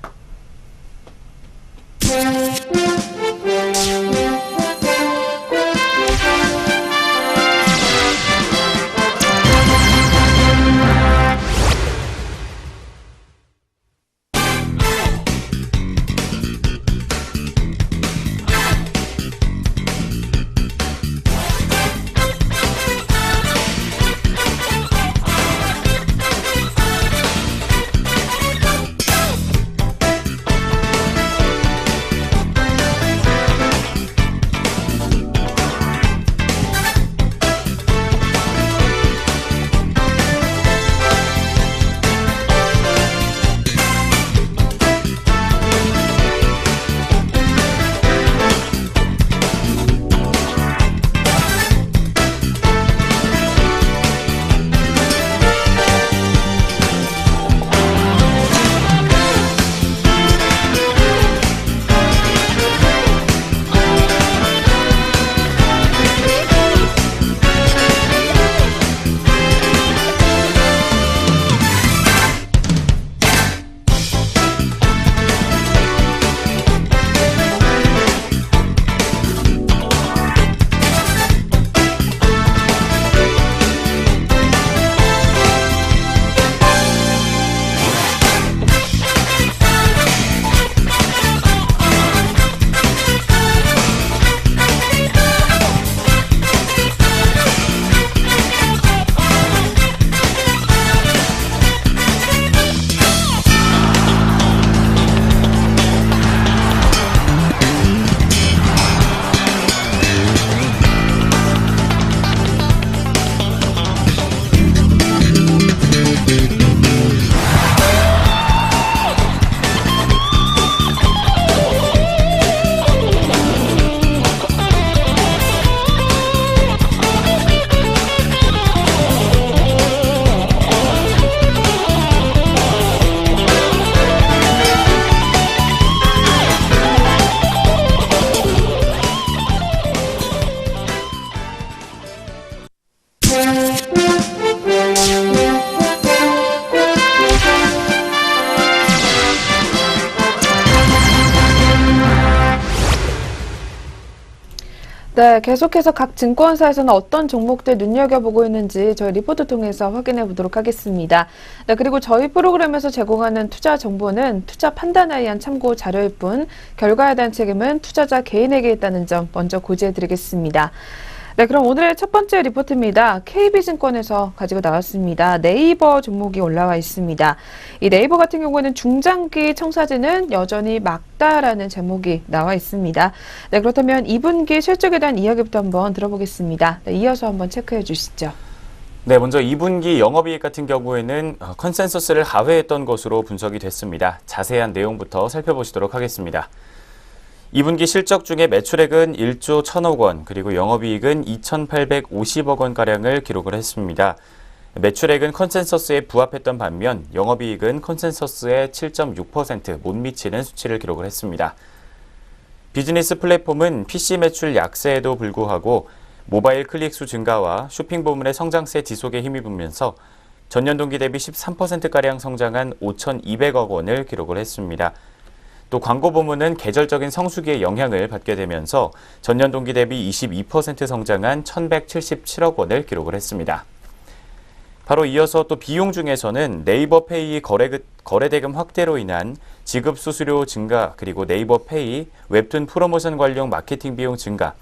A: 네, 계속해서 각 증권사에서는 어떤 종목들 눈여겨보고 있는지 저희 리포트 통해서 확인해 보도록 하겠습니다. 네, 그리고 저희 프로그램에서 제공하는 투자 정보는 투자 판단에 의한 참고 자료일 뿐 결과에 대한 책임은 투자자 개인에게 있다는 점 먼저 고지해 드리겠습니다. 네, 그럼 오늘의 첫 번째 리포트입니다. KB증권에서 가지고 나왔습니다. 네이버 종목이 올라와 있습니다. 이 네이버 같은 경우에는 중장기 청사진은 여전히 막다라는 제목이 나와 있습니다. 네, 그렇다면 2분기 실적에 대한 이야기부터 한번 들어보겠습니다. 네, 이어서 한번 체크해 주시죠.
C: 네, 먼저 2분기 영업이익 같은 경우에는 컨센서스를 하회했던 것으로 분석이 됐습니다. 자세한 내용부터 살펴보시도록 하겠습니다. 2분기 실적 중에 매출액은 1조 1,000억 원, 그리고 영업이익은 2,850억 원가량을 기록을 했습니다. 매출액은 컨센서스에 부합했던 반면 영업이익은 컨센서스의 7.6% 못 미치는 수치를 기록을 했습니다. 비즈니스 플랫폼은 PC 매출 약세에도 불구하고 모바일 클릭수 증가와 쇼핑 부문의 성장세 지속에 힘입으면서 전년 동기 대비 13%가량 성장한 5,200억 원을 기록을 했습니다. 또 광고 부문은 계절적인 성수기의 영향을 받게 되면서 전년 동기 대비 22% 성장한 1,177억 원을 기록을 했습니다. 바로 이어서 또 비용 중에서는 네이버 페이 거래대금 확대로 인한 지급 수수료 증가, 그리고 네이버 페이 웹툰 프로모션 관련 마케팅 비용 증가,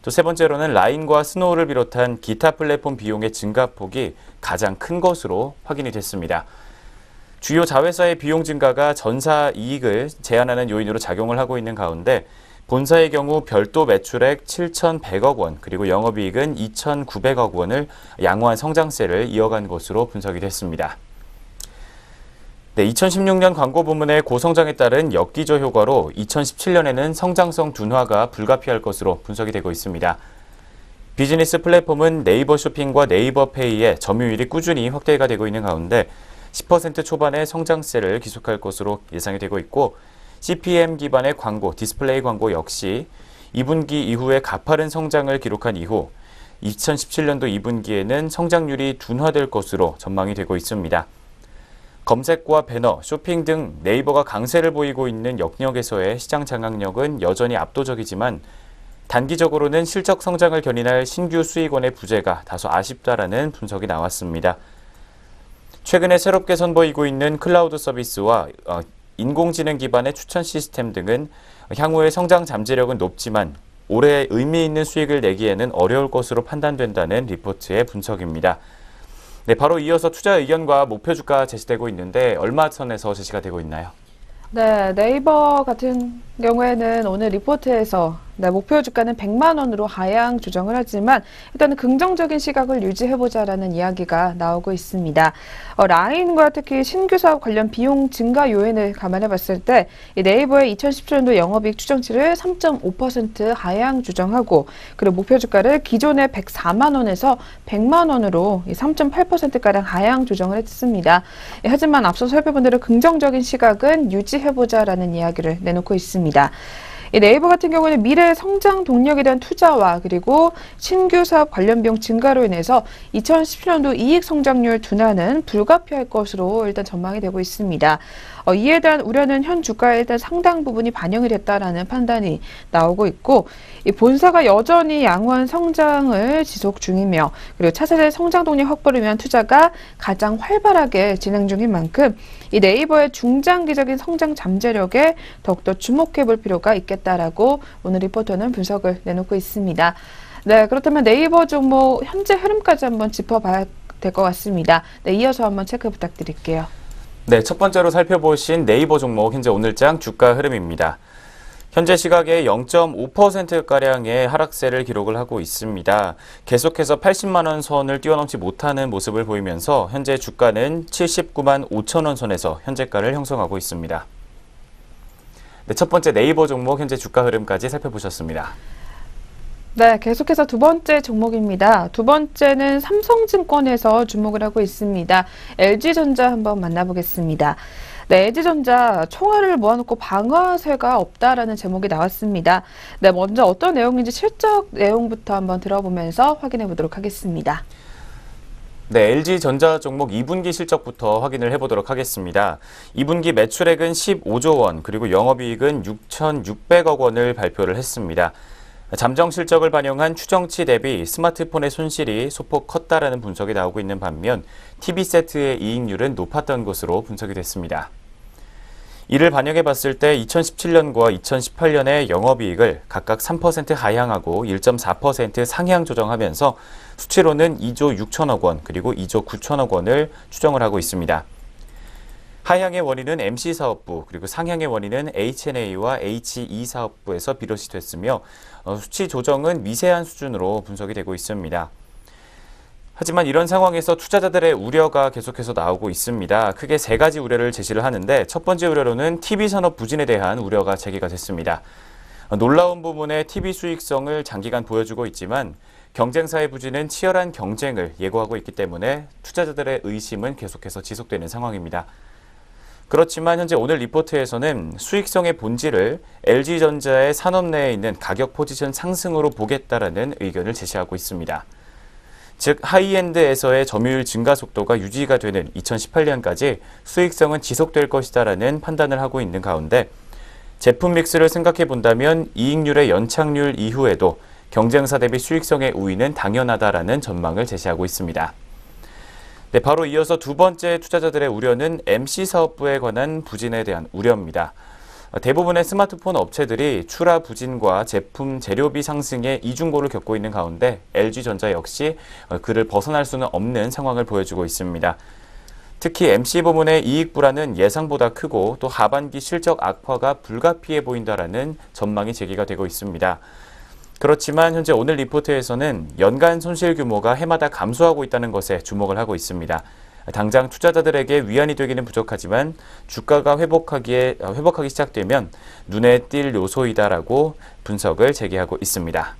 C: 또 세 번째로는 라인과 스노우를 비롯한 기타 플랫폼 비용의 증가폭이 가장 큰 것으로 확인이 됐습니다. 주요 자회사의 비용 증가가 전사 이익을 제한하는 요인으로 작용을 하고 있는 가운데 본사의 경우 별도 매출액 7,100억 원, 그리고 영업이익은 2,900억 원을 양호한 성장세를 이어간 것으로 분석이 됐습니다. 네, 2016년 광고 부문의 고성장에 따른 역기조 효과로 2017년에는 성장성 둔화가 불가피할 것으로 분석이 되고 있습니다. 비즈니스 플랫폼은 네이버 쇼핑과 네이버 페이의 점유율이 꾸준히 확대가 되고 있는 가운데 10% 초반의 성장세를 기록할 것으로 예상이 되고 있고, CPM 기반의 광고, 디스플레이 광고 역시 2분기 이후에 가파른 성장을 기록한 이후 2017년도 2분기에는 성장률이 둔화될 것으로 전망이 되고 있습니다. 검색과 배너, 쇼핑 등 네이버가 강세를 보이고 있는 영역에서의 시장 장악력은 여전히 압도적이지만 단기적으로는 실적 성장을 견인할 신규 수익원의 부재가 다소 아쉽다라는 분석이 나왔습니다. 최근에 새롭게 선보이고 있는 클라우드 서비스와 인공지능 기반의 추천 시스템 등은 향후의 성장 잠재력은 높지만 올해 의미 있는 수익을 내기에는 어려울 것으로 판단된다는 리포트의 분석입니다. 네, 바로 이어서 투자 의견과 목표 주가 제시되고 있는데 얼마 선에서 제시가 되고 있나요?
A: 네, 네이버 같은 경우에는 오늘 리포트에서 목표 주가는 100만 원으로 하향 조정을 하지만 일단은 긍정적인 시각을 유지해보자라는 이야기가 나오고 있습니다. 라인과 특히 신규 사업 관련 비용 증가 요인을 감안해 봤을 때 이 네이버의 2017년도 영업이익 추정치를 3.5% 하향 조정하고, 그리고 목표 주가를 기존의 104만 원에서 100만 원으로 3.8%가량 하향 조정을 했습니다. 하지만 앞서 살펴본 대로 긍정적인 시각은 유지해보자라는 이야기를 내놓고 있습니다. 이 네이버 같은 경우는 미래 성장 동력에 대한 투자와 그리고 신규 사업 관련 비용 증가로 인해서 2017년도 이익 성장률 둔화는 불가피할 것으로 일단 전망이 되고 있습니다. 이에 대한 우려는 현 주가에 일단 상당 부분이 반영이 됐다라는 판단이 나오고 있고, 이 본사가 여전히 양호한 성장을 지속 중이며, 그리고 차세대 성장 동력 확보를 위한 투자가 가장 활발하게 진행 중인 만큼 이 네이버의 중장기적인 성장 잠재력에 더욱더 주목해 볼 필요가 있겠다라고 오늘 리포터는 분석을 내놓고 있습니다. 네, 그렇다면 네이버 종목 현재 흐름까지 한번 짚어봐야 될 것 같습니다. 네, 이어서 한번 체크 부탁드릴게요.
C: 네, 첫 번째로 살펴보신 네이버 종목 현재 오늘장 주가 흐름입니다. 현재 시각에 0.5%가량의 하락세를 기록을 하고 있습니다. 계속해서 80만 원 선을 뛰어넘지 못하는 모습을 보이면서 현재 주가는 79만 5천 원 선에서 현재가를 형성하고 있습니다. 네, 첫 번째 네이버 종목 현재 주가 흐름까지 살펴보셨습니다.
A: 네, 계속해서 두 번째 종목입니다. 두 번째는 삼성증권에서 주목을 하고 있습니다. LG전자 한번 만나보겠습니다. 네, LG전자 총알을 모아놓고 방아쇠가 없다라는 제목이 나왔습니다. 네, 먼저 어떤 내용인지 실적 내용부터 한번 들어보면서 확인해 보도록 하겠습니다.
C: 네, LG전자 종목 2분기 실적부터 확인을 해보도록 하겠습니다. 2분기 매출액은 15조 원, 그리고 영업이익은 6,600억 원을 발표를 했습니다. 잠정 실적을 반영한 추정치 대비 스마트폰의 손실이 소폭 컸다라는 분석이 나오고 있는 반면 TV 세트의 이익률은 높았던 것으로 분석이 됐습니다. 이를 반영해 봤을 때 2017년과 2018년의 영업이익을 각각 3% 하향하고 1.4% 상향 조정하면서 수치로는 2조 6천억 원 그리고 2조 9천억 원을 추정을 하고 있습니다. 하향의 원인은 MC사업부 그리고 상향의 원인은 H&A와 HE 사업부에서 비롯이 됐으며 수치 조정은 미세한 수준으로 분석이 되고 있습니다. 하지만 이런 상황에서 투자자들의 우려가 계속해서 나오고 있습니다. 크게 세 가지 우려를 제시를 하는데 첫 번째 우려로는 TV 산업 부진에 대한 우려가 제기가 됐습니다. 놀라운 부분의 TV 수익성을 장기간 보여주고 있지만 경쟁사의 부진은 치열한 경쟁을 예고하고 있기 때문에 투자자들의 의심은 계속해서 지속되는 상황입니다. 그렇지만 현재 오늘 리포트에서는 수익성의 본질을 LG전자의 산업 내에 있는 가격 포지션 상승으로 보겠다라는 의견을 제시하고 있습니다. 즉 하이엔드에서의 점유율 증가 속도가 유지가 되는 2018년까지 수익성은 지속될 것이다라는 판단을 하고 있는 가운데 제품 믹스를 생각해 본다면 이익률의 연착률 이후에도 경쟁사 대비 수익성의 우위는 당연하다라는 전망을 제시하고 있습니다. 네, 바로 이어서 두 번째 투자자들의 우려는 MC사업부에 관한 부진에 대한 우려입니다. 대부분의 스마트폰 업체들이 출하 부진과 제품 재료비 상승에 이중고를 겪고 있는 가운데 LG전자 역시 그를 벗어날 수는 없는 상황을 보여주고 있습니다. 특히 MC 부문의 이익 불안은 예상보다 크고 또 하반기 실적 악화가 불가피해 보인다라는 전망이 제기가 되고 있습니다. 그렇지만 현재 오늘 리포트에서는 연간 손실 규모가 해마다 감소하고 있다는 것에 주목을 하고 있습니다. 당장 투자자들에게 위안이 되기는 부족하지만 주가가 회복하기 시작되면 눈에 띌 요소이다라고 분석을 제기하고 있습니다.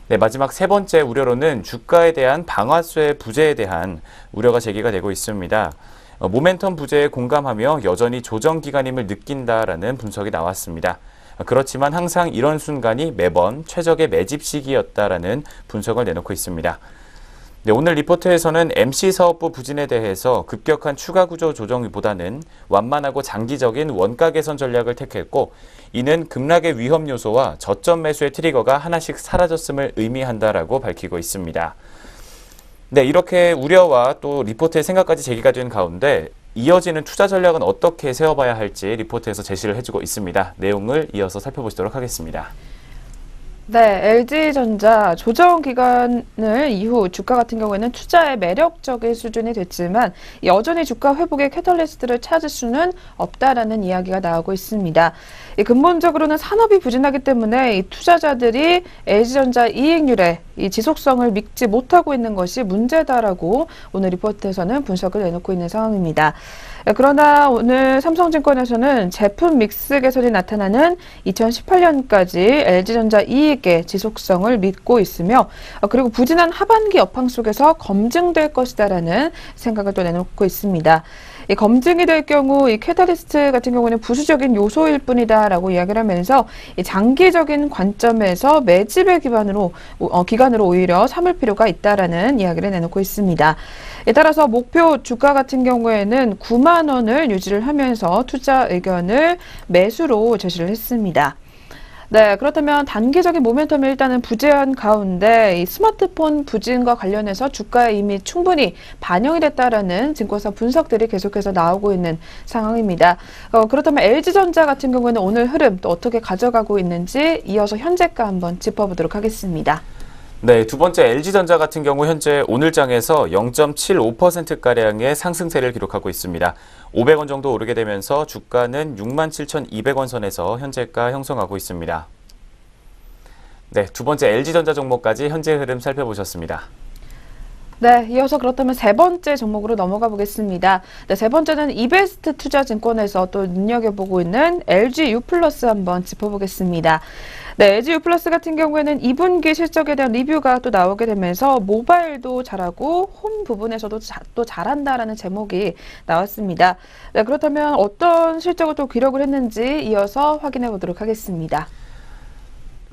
C: 네, 마지막 세 번째 우려로는 주가에 대한 방아쇠 부재에 대한 우려가 제기가 되고 있습니다. 모멘텀 부재에 공감하며 여전히 조정 기간임을 느낀다라는 분석이 나왔습니다. 그렇지만 항상 이런 순간이 매번 최적의 매집 시기였다라는 분석을 내놓고 있습니다. 네, 오늘 리포트에서는 MC사업부 부진에 대해서 급격한 추가 구조 조정보다는 완만하고 장기적인 원가 개선 전략을 택했고 이는 급락의 위험 요소와 저점 매수의 트리거가 하나씩 사라졌음을 의미한다라고 밝히고 있습니다. 네, 이렇게 우려와 또 리포트의 생각까지 제기가 된 가운데 이어지는 투자 전략은 어떻게 세워봐야 할지 리포트에서 제시를 해주고 있습니다. 내용을 이어서 살펴보시도록 하겠습니다.
A: 네, LG전자 조정 기간을 이후 주가 같은 경우에는 투자에 매력적인 수준이 됐지만 여전히 주가 회복의 캐탈리스트를 찾을 수는 없다라는 이야기가 나오고 있습니다. 근본적으로는 산업이 부진하기 때문에 이 투자자들이 LG전자 이익률의 이 지속성을 믿지 못하고 있는 것이 문제다라고 오늘 리포트에서는 분석을 내놓고 있는 상황입니다. 그러나 오늘 삼성증권에서는 제품 믹스 개선이 나타나는 2018년까지 LG전자 이익의 지속성을 믿고 있으며 그리고 부진한 하반기 여파 속에서 검증될 것이다라는 생각을 또 내놓고 있습니다. 이 검증이 될 경우 이 캐탈리스트 같은 경우는 부수적인 요소일 뿐이다라고 이야기를 하면서 이 장기적인 관점에서 매집의 기간으로 오히려 삼을 필요가 있다라는 이야기를 내놓고 있습니다. 따라서 목표 주가 같은 경우에는 9만 원을 유지를 하면서 투자 의견을 매수로 제시를 했습니다. 네, 그렇다면 단기적인 모멘텀이 일단은 부재한 가운데 이 스마트폰 부진과 관련해서 주가에 이미 충분히 반영이 됐다라는 증권사 분석들이 계속해서 나오고 있는 상황입니다. 그렇다면 LG전자 같은 경우에는 오늘 흐름 또 어떻게 가져가고 있는지 이어서 현재가 한번 짚어보도록 하겠습니다.
C: 네, 두 번째 LG전자 같은 경우 현재 오늘장에서 0.75%가량의 상승세를 기록하고 있습니다. 500원 정도 오르게 되면서 주가는 67,200원 선에서 현재가 형성하고 있습니다. 네, 두 번째 LG전자 종목까지 현재 흐름 살펴보셨습니다.
A: 네, 이어서 그렇다면 세 번째 종목으로 넘어가 보겠습니다. 네, 세 번째는 이베스트 투자증권에서 또 눈여겨보고 있는 LG U+ 한번 짚어보겠습니다. 네, LG U+ 같은 경우에는 2분기 실적에 대한 리뷰가 또 나오게 되면서 모바일도 잘하고 홈 부분에서도 또 잘한다라는 제목이 나왔습니다. 네, 그렇다면 어떤 실적을 또 기록을 했는지 이어서 확인해 보도록 하겠습니다.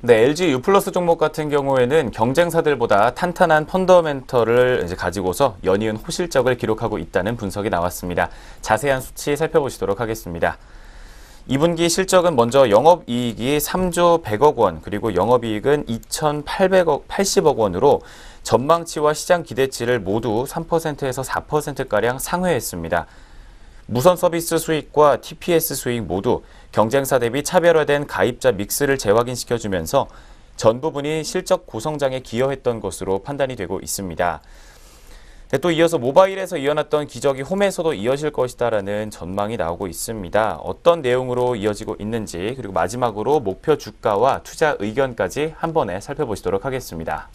C: 네, LG U+ 종목 같은 경우에는 경쟁사들보다 탄탄한 펀더멘털을 가지고서 연이은 호실적을 기록하고 있다는 분석이 나왔습니다. 자세한 수치 살펴보시도록 하겠습니다. 2분기 실적은 먼저 영업이익이 3조 100억 원, 그리고 영업이익은 2,880억 원으로 전망치와 시장 기대치를 모두 3%에서 4%가량 상회했습니다. 무선 서비스 수익과 TPS 수익 모두 경쟁사 대비 차별화된 가입자 믹스를 재확인시켜주면서 전 부분이 실적 고성장에 기여했던 것으로 판단이 되고 있습니다. 또 이어서 모바일에서 이어났던 기적이 홈에서도 이어질 것이다라는 전망이 나오고 있습니다. 어떤 내용으로 이어지고 있는지, 그리고 마지막으로 목표 주가와 투자 의견까지 한 번에 살펴보시도록 하겠습니다.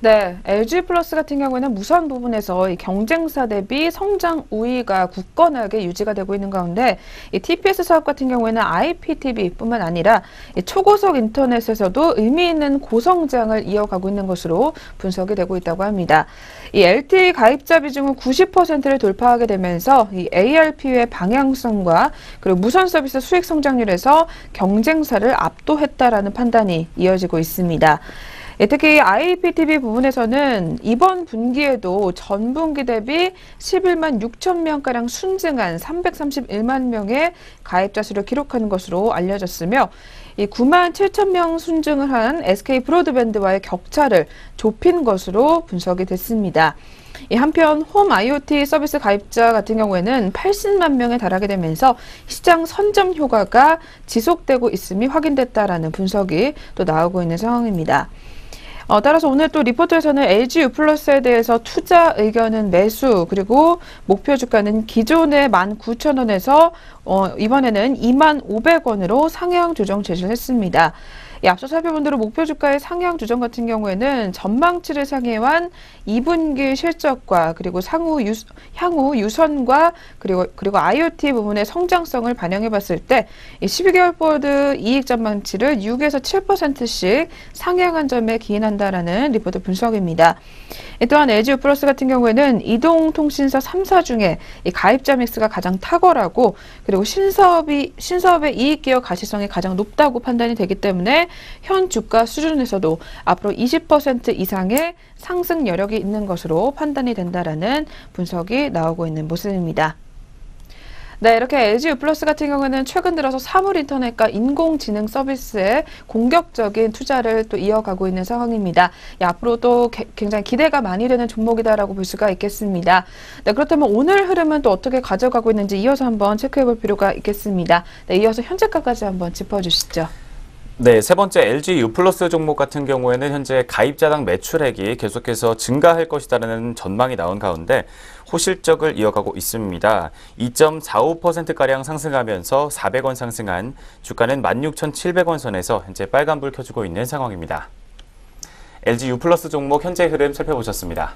A: 네, LG 플러스 같은 경우에는 무선 부분에서 이 경쟁사 대비 성장 우위가 굳건하게 유지가 되고 있는 가운데 이 TPS 사업 같은 경우에는 IPTV뿐만 아니라 이 초고속 인터넷에서도 의미 있는 고성장을 이어가고 있는 것으로 분석이 되고 있다고 합니다. 이 LTE 가입자 비중은 90%를 돌파하게 되면서 이 ARPU의 방향성과 그리고 무선 서비스 수익 성장률에서 경쟁사를 압도했다라는 판단이 이어지고 있습니다. 특히 IPTV 부분에서는 이번 분기에도 전분기 대비 11만 6천 명가량 순증한 331만 명의 가입자 수를 기록한 것으로 알려졌으며 이 9만 7천 명 순증을 한 SK 브로드밴드와의 격차를 좁힌 것으로 분석이 됐습니다. 한편 홈 IoT 서비스 가입자 같은 경우에는 80만 명에 달하게 되면서 시장 선점 효과가 지속되고 있음이 확인됐다라는 분석이 또 나오고 있는 상황입니다. 따라서 오늘 또 리포트에서는 LG U+에 대해서 투자 의견은 매수, 그리고 목표 주가는 기존의 19,000원에서 이번에는 25,500원으로 상향 조정 제시를 했습니다. 앞서 살펴본 대로 목표 주가의 상향 조정 같은 경우에는 전망치를 상회한 2분기 실적과 그리고 향후 유선과 그리고 IoT 부분의 성장성을 반영해 봤을 때 12개월 포워드 이익 전망치를 6에서 7%씩 상향한 점에 기인한다라는 리포트 분석입니다. 또한 LG U+ 같은 경우에는 이동통신사 3사 중에 이 가입자 믹스가 가장 탁월하고 그리고 신사업의 이익 기여 가시성이 가장 높다고 판단이 되기 때문에 현 주가 수준에서도 앞으로 20% 이상의 상승 여력이 있는 것으로 판단이 된다라는 분석이 나오고 있는 모습입니다. 네, 이렇게 LG U+ 같은 경우는 최근 들어서 사물 인터넷과 인공지능 서비스에 공격적인 투자를 또 이어가고 있는 상황입니다. 앞으로도 굉장히 기대가 많이 되는 종목이다라고 볼 수가 있겠습니다. 네, 그렇다면 오늘 흐름은 또 어떻게 가져가고 있는지 이어서 한번 체크해 볼 필요가 있겠습니다. 네, 이어서 현재가까지 한번 짚어주시죠.
C: 네, 세 번째 LG U+ 종목 같은 경우에는 현재 가입자당 매출액이 계속해서 증가할 것이라는 전망이 나온 가운데 호실적을 이어가고 있습니다. 2.45%가량 상승하면서 400원 상승한 주가는 16,700원 선에서 현재 빨간불 켜주고 있는 상황입니다. LG U+ 종목 현재 흐름 살펴보셨습니다.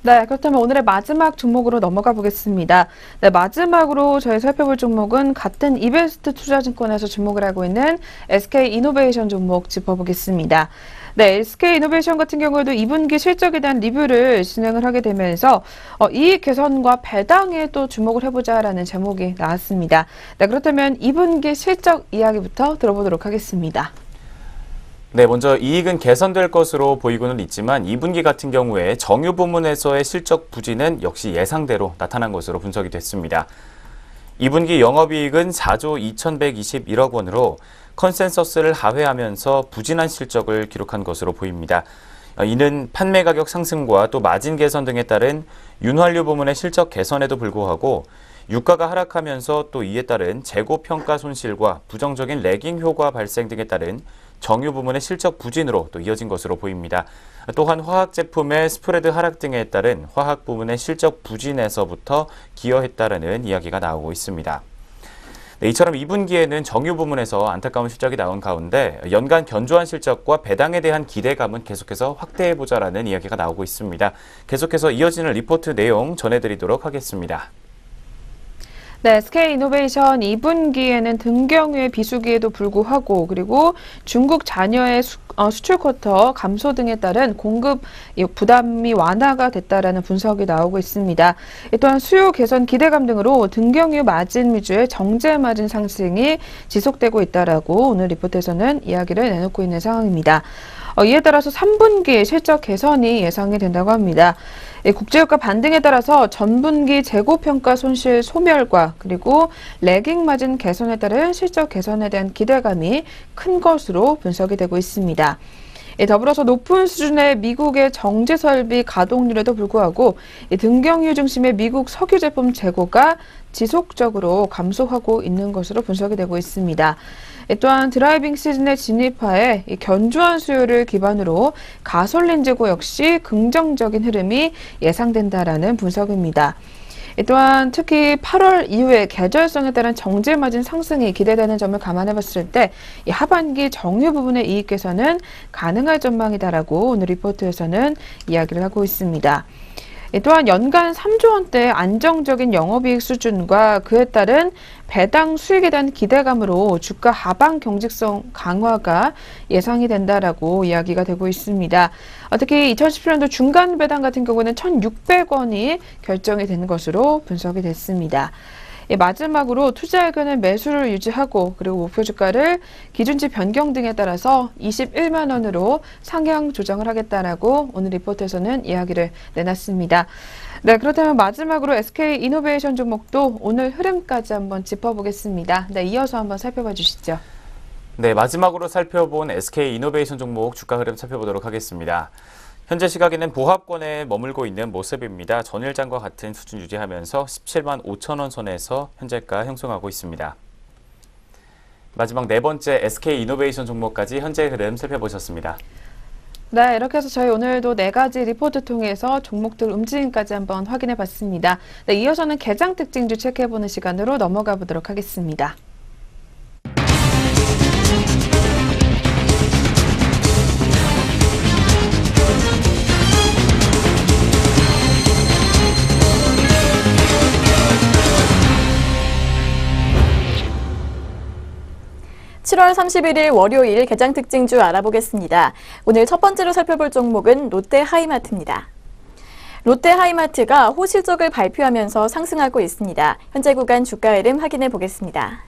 A: 네, 그렇다면 오늘의 마지막 종목으로 넘어가 보겠습니다. 네, 마지막으로 저희 살펴볼 종목은 같은 이베스트 투자증권에서 주목을 하고 있는 SK 이노베이션 종목 짚어보겠습니다. 네, SK 이노베이션 같은 경우에도 2분기 실적에 대한 리뷰를 진행을 하게 되면서 이익 개선과 배당에 또 주목을 해보자라는 제목이 나왔습니다. 네, 그렇다면 2분기 실적 이야기부터 들어보도록 하겠습니다.
C: 네, 먼저 이익은 개선될 것으로 보이고는 있지만 2분기 같은 경우에 정유 부문에서의 실적 부진은 역시 예상대로 나타난 것으로 분석이 됐습니다. 2분기 영업이익은 4조 2,121억 원으로 컨센서스를 하회하면서 부진한 실적을 기록한 것으로 보입니다. 이는 판매 가격 상승과 또 마진 개선 등에 따른 윤활유 부문의 실적 개선에도 불구하고 유가가 하락하면서 또 이에 따른 재고 평가 손실과 부정적인 레깅 효과 발생 등에 따른 정유 부문의 실적 부진으로 또 이어진 것으로 보입니다. 또한 화학 제품의 스프레드 하락 등에 따른 화학 부문의 실적 부진에서부터 기여했다라는 이야기가 나오고 있습니다. 네, 이처럼 2분기에는 정유 부문에서 안타까운 실적이 나온 가운데 연간 견조한 실적과 배당에 대한 기대감은 계속해서 확대해보자라는 이야기가 나오고 있습니다. 계속해서 이어지는 리포트 내용 전해드리도록 하겠습니다.
A: 네, SK 이노베이션 2분기에는 등경유의 비수기에도 불구하고 그리고 중국 잔여의 수출 쿼터 감소 등에 따른 공급 부담이 완화가 됐다라는 분석이 나오고 있습니다. 또한 수요 개선 기대감 등으로 등경유 마진 위주의 정제 마진 상승이 지속되고 있다라고 오늘 리포트에서는 이야기를 내놓고 있는 상황입니다. 이에 따라서 3분기 실적 개선이 예상이 된다고 합니다. 이 국제유가 반등에 따라서 전분기 재고평가 손실 소멸과 그리고 레깅 마진 개선에 따른 실적 개선에 대한 기대감이 큰 것으로 분석이 되고 있습니다. 더불어서 높은 수준의 미국의 정제 설비 가동률에도 불구하고 등경유 중심의 미국 석유 제품 재고가 지속적으로 감소하고 있는 것으로 분석이 되고 있습니다. 또한 드라이빙 시즌에 진입하에 견조한 수요를 기반으로 가솔린 재고 역시 긍정적인 흐름이 예상된다라는 분석입니다. 또한 특히 8월 이후에 계절성에 따른 정제 마진 상승이 기대되는 점을 감안해 봤을 때 하반기 정유 부분의 이익 개선은 가능할 전망이다라고 오늘 리포트에서는 이야기를 하고 있습니다. 또한 연간 3조 원대 안정적인 영업이익 수준과 그에 따른 배당 수익에 대한 기대감으로 주가 하방 경직성 강화가 예상이 된다라고 이야기가 되고 있습니다. 특히 2017년도 중간 배당 같은 경우는 1,600원이 결정이 된 것으로 분석이 됐습니다. 마지막으로 투자 의견은 매수를 유지하고 그리고 목표 주가를 기준치 변경 등에 따라서 21만 원으로 상향 조정을 하겠다라고 오늘 리포트에서는 이야기를 내놨습니다. 네, 그렇다면 마지막으로 SK 이노베이션 종목도 오늘 흐름까지 한번 짚어보겠습니다. 네, 이어서 한번 살펴봐 주시죠.
C: 네, 마지막으로 살펴본 SK 이노베이션 종목 주가 흐름 살펴보도록 하겠습니다. 현재 시각에는 보합권에 머물고 있는 모습입니다. 전일장과 같은 수준 유지하면서 17만 5천 원 선에서 현재가 형성하고 있습니다. 마지막 네 번째 SK 이노베이션 종목까지 현재 흐름 살펴보셨습니다.
A: 네, 이렇게 해서 저희 오늘도 4가지 리포트 통해서 종목들 움직임까지 한번 확인해 봤습니다. 네, 이어서는 개장 특징주 체크해보는 시간으로 넘어가 보도록 하겠습니다.
B: (7월 31일) 월요일 개장 특징주 알아보겠습니다. 오늘 첫 번째로 살펴볼 종목은 롯데하이마트입니다. 롯데하이마트가 호실적을 발표하면서 상승하고 있습니다. 현재 구간 주가 흐름 확인해 보겠습니다.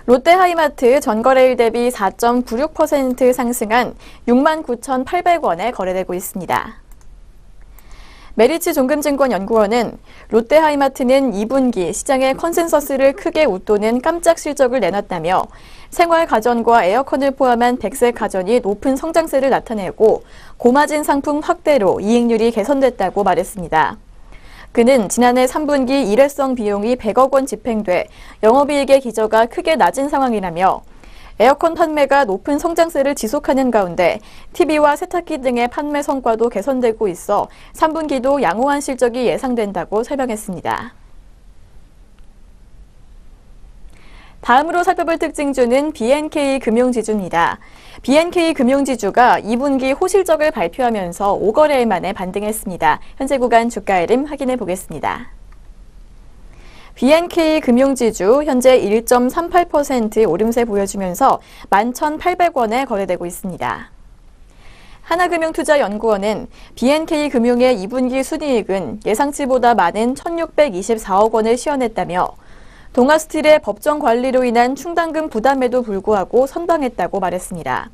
B: 롯데하이마트 전거래일 대비 4.96% 상승한 69,800원에 거래되고 있습니다. 메리츠 종금증권연구원은 롯데하이마트는 2분기 시장의 컨센서스를 크게 웃도는 깜짝 실적을 내놨다며 생활가전과 에어컨을 포함한 백색 가전이 높은 성장세를 나타내고 고마진 상품 확대로 이익률이 개선됐다고 말했습니다. 그는 지난해 3분기 일회성 비용이 100억 원 집행돼 영업이익의 기저가 크게 낮은 상황이라며 에어컨 판매가 높은 성장세를 지속하는 가운데 TV와 세탁기 등의 판매 성과도 개선되고 있어 3분기도 양호한 실적이 예상된다고 설명했습니다. 다음으로 살펴볼 특징주는 B&K 금융지주입니다. B&K 금융지주가 2분기 호실적을 발표하면서 5거래일 만에 반등했습니다. 현재 구간 주가 흐름 확인해 보겠습니다. B&K 금융지주 현재 1.38% 오름세 보여주면서 11,800원에 거래되고 있습니다. 하나금융투자연구원은 B&K 금융의 2분기 순이익은 예상치보다 많은 1,624억 원을 시현했다며 동아스틸의 법정 관리로 인한 충당금 부담에도 불구하고 선방했다고 말했습니다.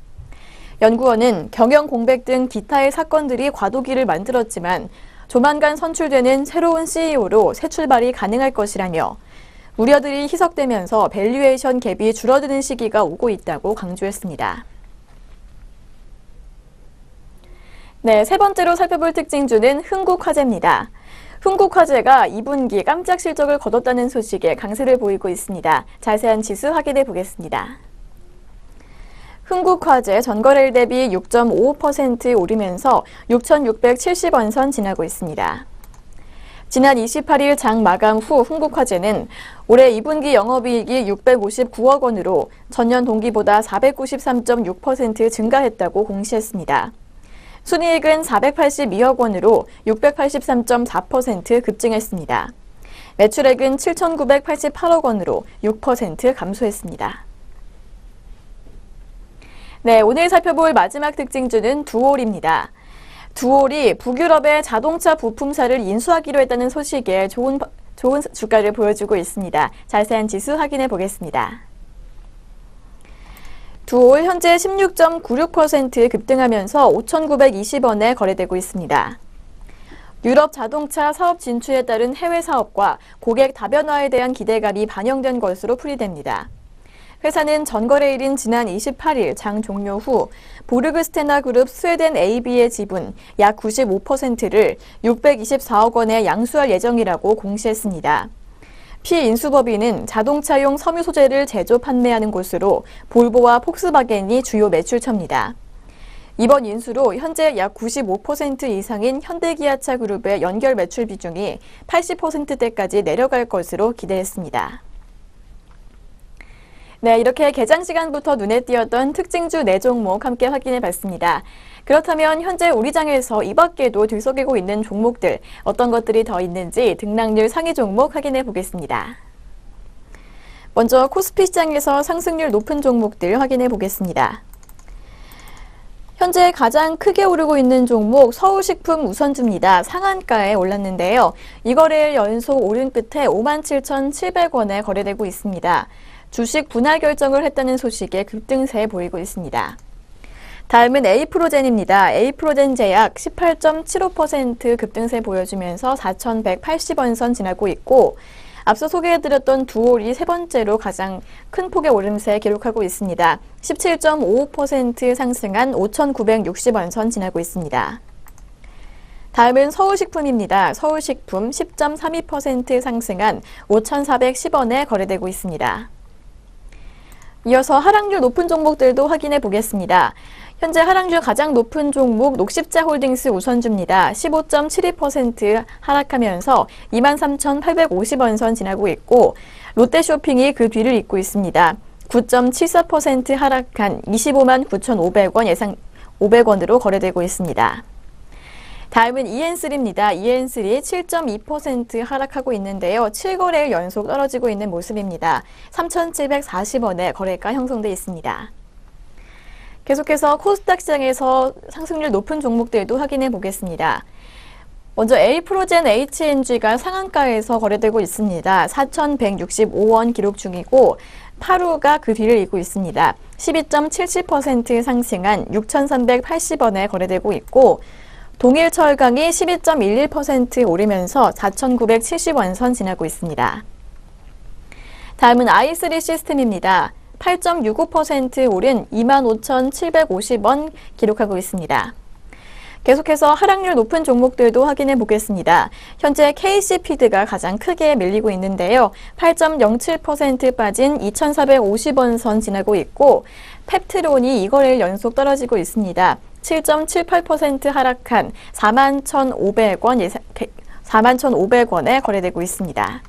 B: 연구원은 경영 공백 등 기타의 사건들이 과도기를 만들었지만 조만간 선출되는 새로운 CEO로 새 출발이 가능할 것이라며 우려들이 희석되면서 밸류에이션 갭이 줄어드는 시기가 오고 있다고 강조했습니다. 네, 세 번째로 살펴볼 특징주는 흥국화재입니다. 흥국화재가 2분기 깜짝 실적을 거뒀다는 소식에 강세를 보이고 있습니다. 자세한 지수 확인해 보겠습니다. 흥국화재 전거래일 대비 6.55% 오르면서 6,670원 선 지나고 있습니다. 지난 28일 장 마감 후 흥국화재는 올해 2분기 영업이익이 659억 원으로 전년 동기보다 493.6% 증가했다고 공시했습니다. 순이익은 482억 원으로 683.4% 급증했습니다. 매출액은 7,988억 원으로 6% 감소했습니다. 네, 오늘 살펴볼 마지막 특징주는 두올입니다. 두올이 북유럽의 자동차 부품사를 인수하기로 했다는 소식에 좋은 주가를 보여주고 있습니다. 자세한 지수 확인해 보겠습니다. 두올 현재 16.96% 급등하면서 5,920원에 거래되고 있습니다. 유럽 자동차 사업 진출에 따른 해외 사업과 고객 다변화에 대한 기대감이 반영된 것으로 풀이됩니다. 회사는 전거래일인 지난 28일 장 종료 후 보르그스테나 그룹 스웨덴 AB의 지분 약 95%를 624억 원에 양수할 예정이라고 공시했습니다. 피인수법인은 자동차용 섬유 소재를 제조 판매하는 곳으로 볼보와 폭스바겐이 주요 매출처입니다. 이번 인수로 현재 약 95% 이상인 현대기아차 그룹의 연결 매출 비중이 80%대까지 내려갈 것으로 기대했습니다. 네, 이렇게 개장 시간부터 눈에 띄었던 특징주 4종목 함께 확인해 봤습니다. 그렇다면 현재 우리 장에서 이 밖에도 들썩이고 있는 종목들 어떤 것들이 더 있는지 등락률 상위 종목 확인해 보겠습니다. 먼저 코스피 시장에서 상승률 높은 종목들 확인해 보겠습니다. 현재 가장 크게 오르고 있는 종목 서울식품 우선주입니다. 상한가에 올랐는데요. 이거래일 연속 오른 끝에 57,700원에 거래되고 있습니다. 주식 분할 결정을 했다는 소식에 급등세 보이고 있습니다. 다음은 에이프로젠입니다. 에이프로젠 제약 18.75% 급등세 보여주면서 4,180원 선 지나고 있고 앞서 소개해드렸던 두올이 세 번째로 가장 큰 폭의 오름세 기록하고 있습니다. 17.55% 상승한 5,960원 선 지나고 있습니다. 다음은 서울식품입니다. 서울식품 10.32% 상승한 5,410원에 거래되고 있습니다. 이어서 하락률 높은 종목들도 확인해 보겠습니다. 현재 하락률 가장 높은 종목 녹십자홀딩스 우선주입니다. 15.72% 하락하면서 23,850원 선 지나고 있고 롯데쇼핑이 그 뒤를 잇고 있습니다. 9.74% 하락한 25만 9,500원 500원으로 거래되고 있습니다. 다음은 EN3입니다. EN3 7.2% 하락하고 있는데요. 7거래일 연속 떨어지고 있는 모습입니다. 3,740원에 거래가 형성돼 있습니다. 계속해서 코스닥 시장에서 상승률 높은 종목들도 확인해 보겠습니다. 먼저 에이프로젠 HNG가 상한가에서 거래되고 있습니다. 4,165원 기록 중이고 파루가 그 뒤를 잇고 있습니다. 12.77% 상승한 6,380원에 거래되고 있고 동일철강이 12.11% 오르면서 4,970원 선 지나고 있습니다. 다음은 i3 시스템입니다. 8.65% 오른 25,750원 기록하고 있습니다. 계속해서 하락률 높은 종목들도 확인해 보겠습니다. 현재 KC피드가 가장 크게 밀리고 있는데요. 8.07% 빠진 2,450원 선 지나고 있고 펩트론이 이거래일 연속 떨어지고 있습니다. 7.78% 하락한 41,500원에 거래되고 있습니다.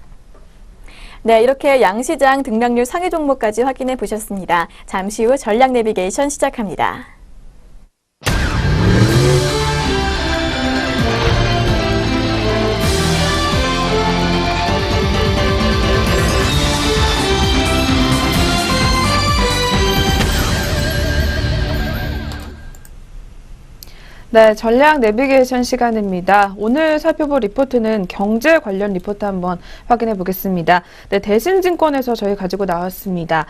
B: 네, 이렇게 양시장 등락률 상위 종목까지 확인해 보셨습니다. 잠시 후 전략 내비게이션 시작합니다.
A: 네, 전략 내비게이션 시간입니다. 오늘 살펴볼 리포트는 경제 관련 리포트 한번 확인해 보겠습니다. 네, 대신증권에서 저희 가지고 나왔습니다.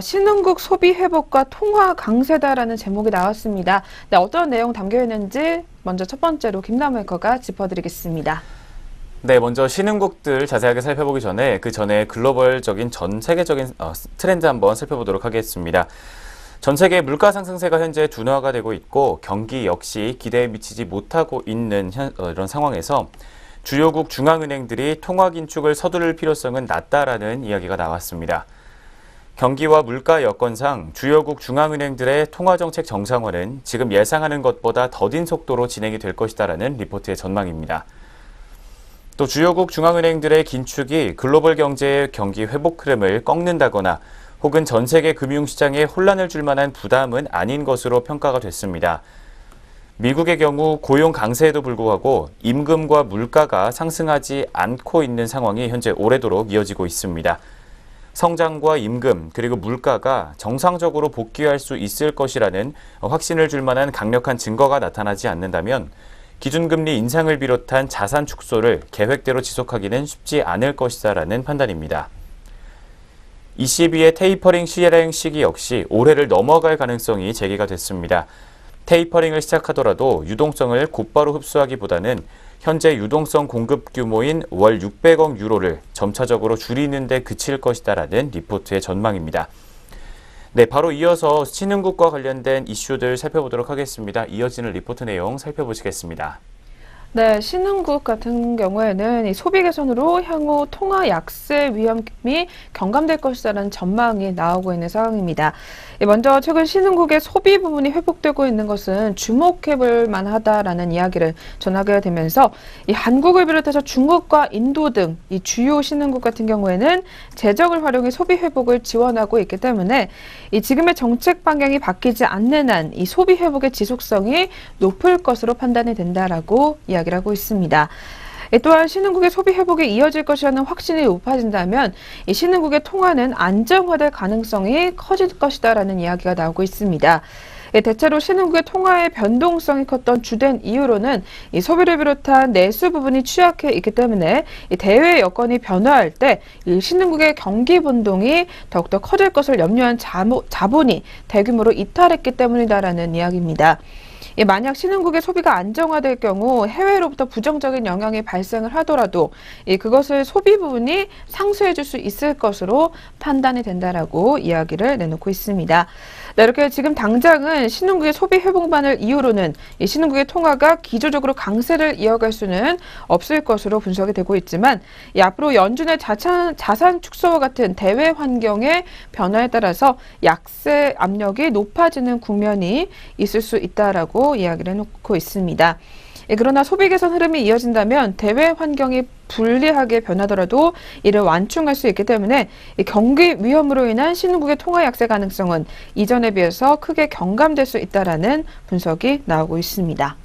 A: 신흥국 소비 회복과 통화 강세다라는 제목이 나왔습니다. 네, 어떤 내용 담겨 있는지 먼저 첫 번째로 김남우 앵커가 짚어드리겠습니다.
C: 네, 먼저 신흥국들 자세하게 살펴보기 전에 그 전에 글로벌적인 전 세계적인 트렌드 한번 살펴보도록 하겠습니다. 전 세계 물가 상승세가 현재 둔화가 되고 있고 경기 역시 기대에 미치지 못하고 있는 이런 상황에서 주요국 중앙은행들이 통화 긴축을 서두를 필요성은 낮다라는 이야기가 나왔습니다. 경기와 물가 여건상 주요국 중앙은행들의 통화정책 정상화는 지금 예상하는 것보다 더딘 속도로 진행이 될 것이다라는 리포트의 전망입니다. 또 주요국 중앙은행들의 긴축이 글로벌 경제의 경기 회복 흐름을 꺾는다거나 혹은 전 세계 금융시장에 혼란을 줄 만한 부담은 아닌 것으로 평가가 됐습니다. 미국의 경우 고용 강세에도 불구하고 임금과 물가가 상승하지 않고 있는 상황이 현재 오래도록 이어지고 있습니다. 성장과 임금 그리고 물가가 정상적으로 복귀할 수 있을 것이라는 확신을 줄 만한 강력한 증거가 나타나지 않는다면 기준금리 인상을 비롯한 자산 축소를 계획대로 지속하기는 쉽지 않을 것이다라는 판단입니다. ECB의 테이퍼링 실행 시기 역시 올해를 넘어갈 가능성이 제기가 됐습니다. 테이퍼링을 시작하더라도 유동성을 곧바로 흡수하기보다는 현재 유동성 공급 규모인 월 600억 유로를 점차적으로 줄이는 데 그칠 것이다라는 리포트의 전망입니다. 네, 바로 이어서 신흥국과 관련된 이슈들 살펴보도록 하겠습니다. 이어지는 리포트 내용 살펴보시겠습니다.
A: 네, 신흥국 같은 경우에는 이 소비 개선으로 향후 통화 약세 위험이 경감될 것이라는 전망이 나오고 있는 상황입니다. 먼저 최근 신흥국의 소비 부분이 회복되고 있는 것은 주목해볼 만하다라는 이야기를 전하게 되면서 이 한국을 비롯해서 중국과 인도 등 이 주요 신흥국 같은 경우에는 재정을 활용해 소비 회복을 지원하고 있기 때문에 이 지금의 정책 방향이 바뀌지 않는 한 이 소비 회복의 지속성이 높을 것으로 판단이 된다라고 이야기를 하고 있습니다. 또한 신흥국의 소비 회복이 이어질 것이라는 확신이 높아진다면 이 신흥국의 통화는 안정화될 가능성이 커질 것이다라는 이야기가 나오고 있습니다. 대체로 신흥국의 통화의 변동성이 컸던 주된 이유로는 이 소비를 비롯한 내수 부분이 취약해 있기 때문에 이 대외 여건이 변화할 때 이 신흥국의 경기 변동이 더욱더 커질 것을 염려한 자본이 대규모로 이탈했기 때문이다라는 이야기입니다. 만약 신흥국의 소비가 안정화될 경우 해외로부터 부정적인 영향이 발생을 하더라도 그것을 소비 부분이 상쇄해 줄 수 있을 것으로 판단이 된다라고 이야기를 내놓고 있습니다. 네, 이렇게 지금 당장은 신흥국의 소비 회복만을 이유로는 이 신흥국의 통화가 기조적으로 강세를 이어갈 수는 없을 것으로 분석이 되고 있지만 앞으로 연준의 자산 축소와 같은 대외 환경의 변화에 따라서 약세 압력이 높아지는 국면이 있을 수 있다라고 이야기를 해놓고 있습니다. 그러나 소비 개선 흐름이 이어진다면 대외 환경이 불리하게 변하더라도 이를 완충할 수 있기 때문에 경기 위험으로 인한 신흥국의 통화 약세 가능성은 이전에 비해서 크게 경감될 수 있다라는 분석이 나오고 있습니다.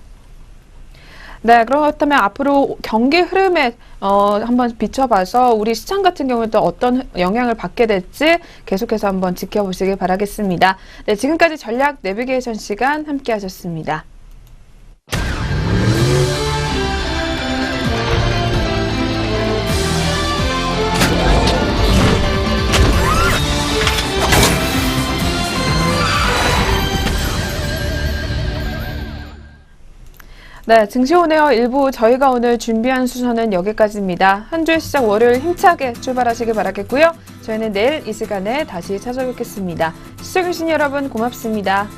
A: 네, 그렇다면 앞으로 경기 흐름에 한번 비춰봐서 우리 시장 같은 경우는 또 어떤 영향을 받게 될지 계속해서 한번 지켜보시길 바라겠습니다. 네, 지금까지 전략 내비게이션 시간 함께 하셨습니다. 네, 증시오네어 1부 저희가 오늘 준비한 순서는 여기까지입니다. 한 주의 시작 월요일 힘차게 출발하시길 바라겠고요. 저희는 내일 이 시간에 다시 찾아뵙겠습니다. 시청해주신 여러분 고맙습니다.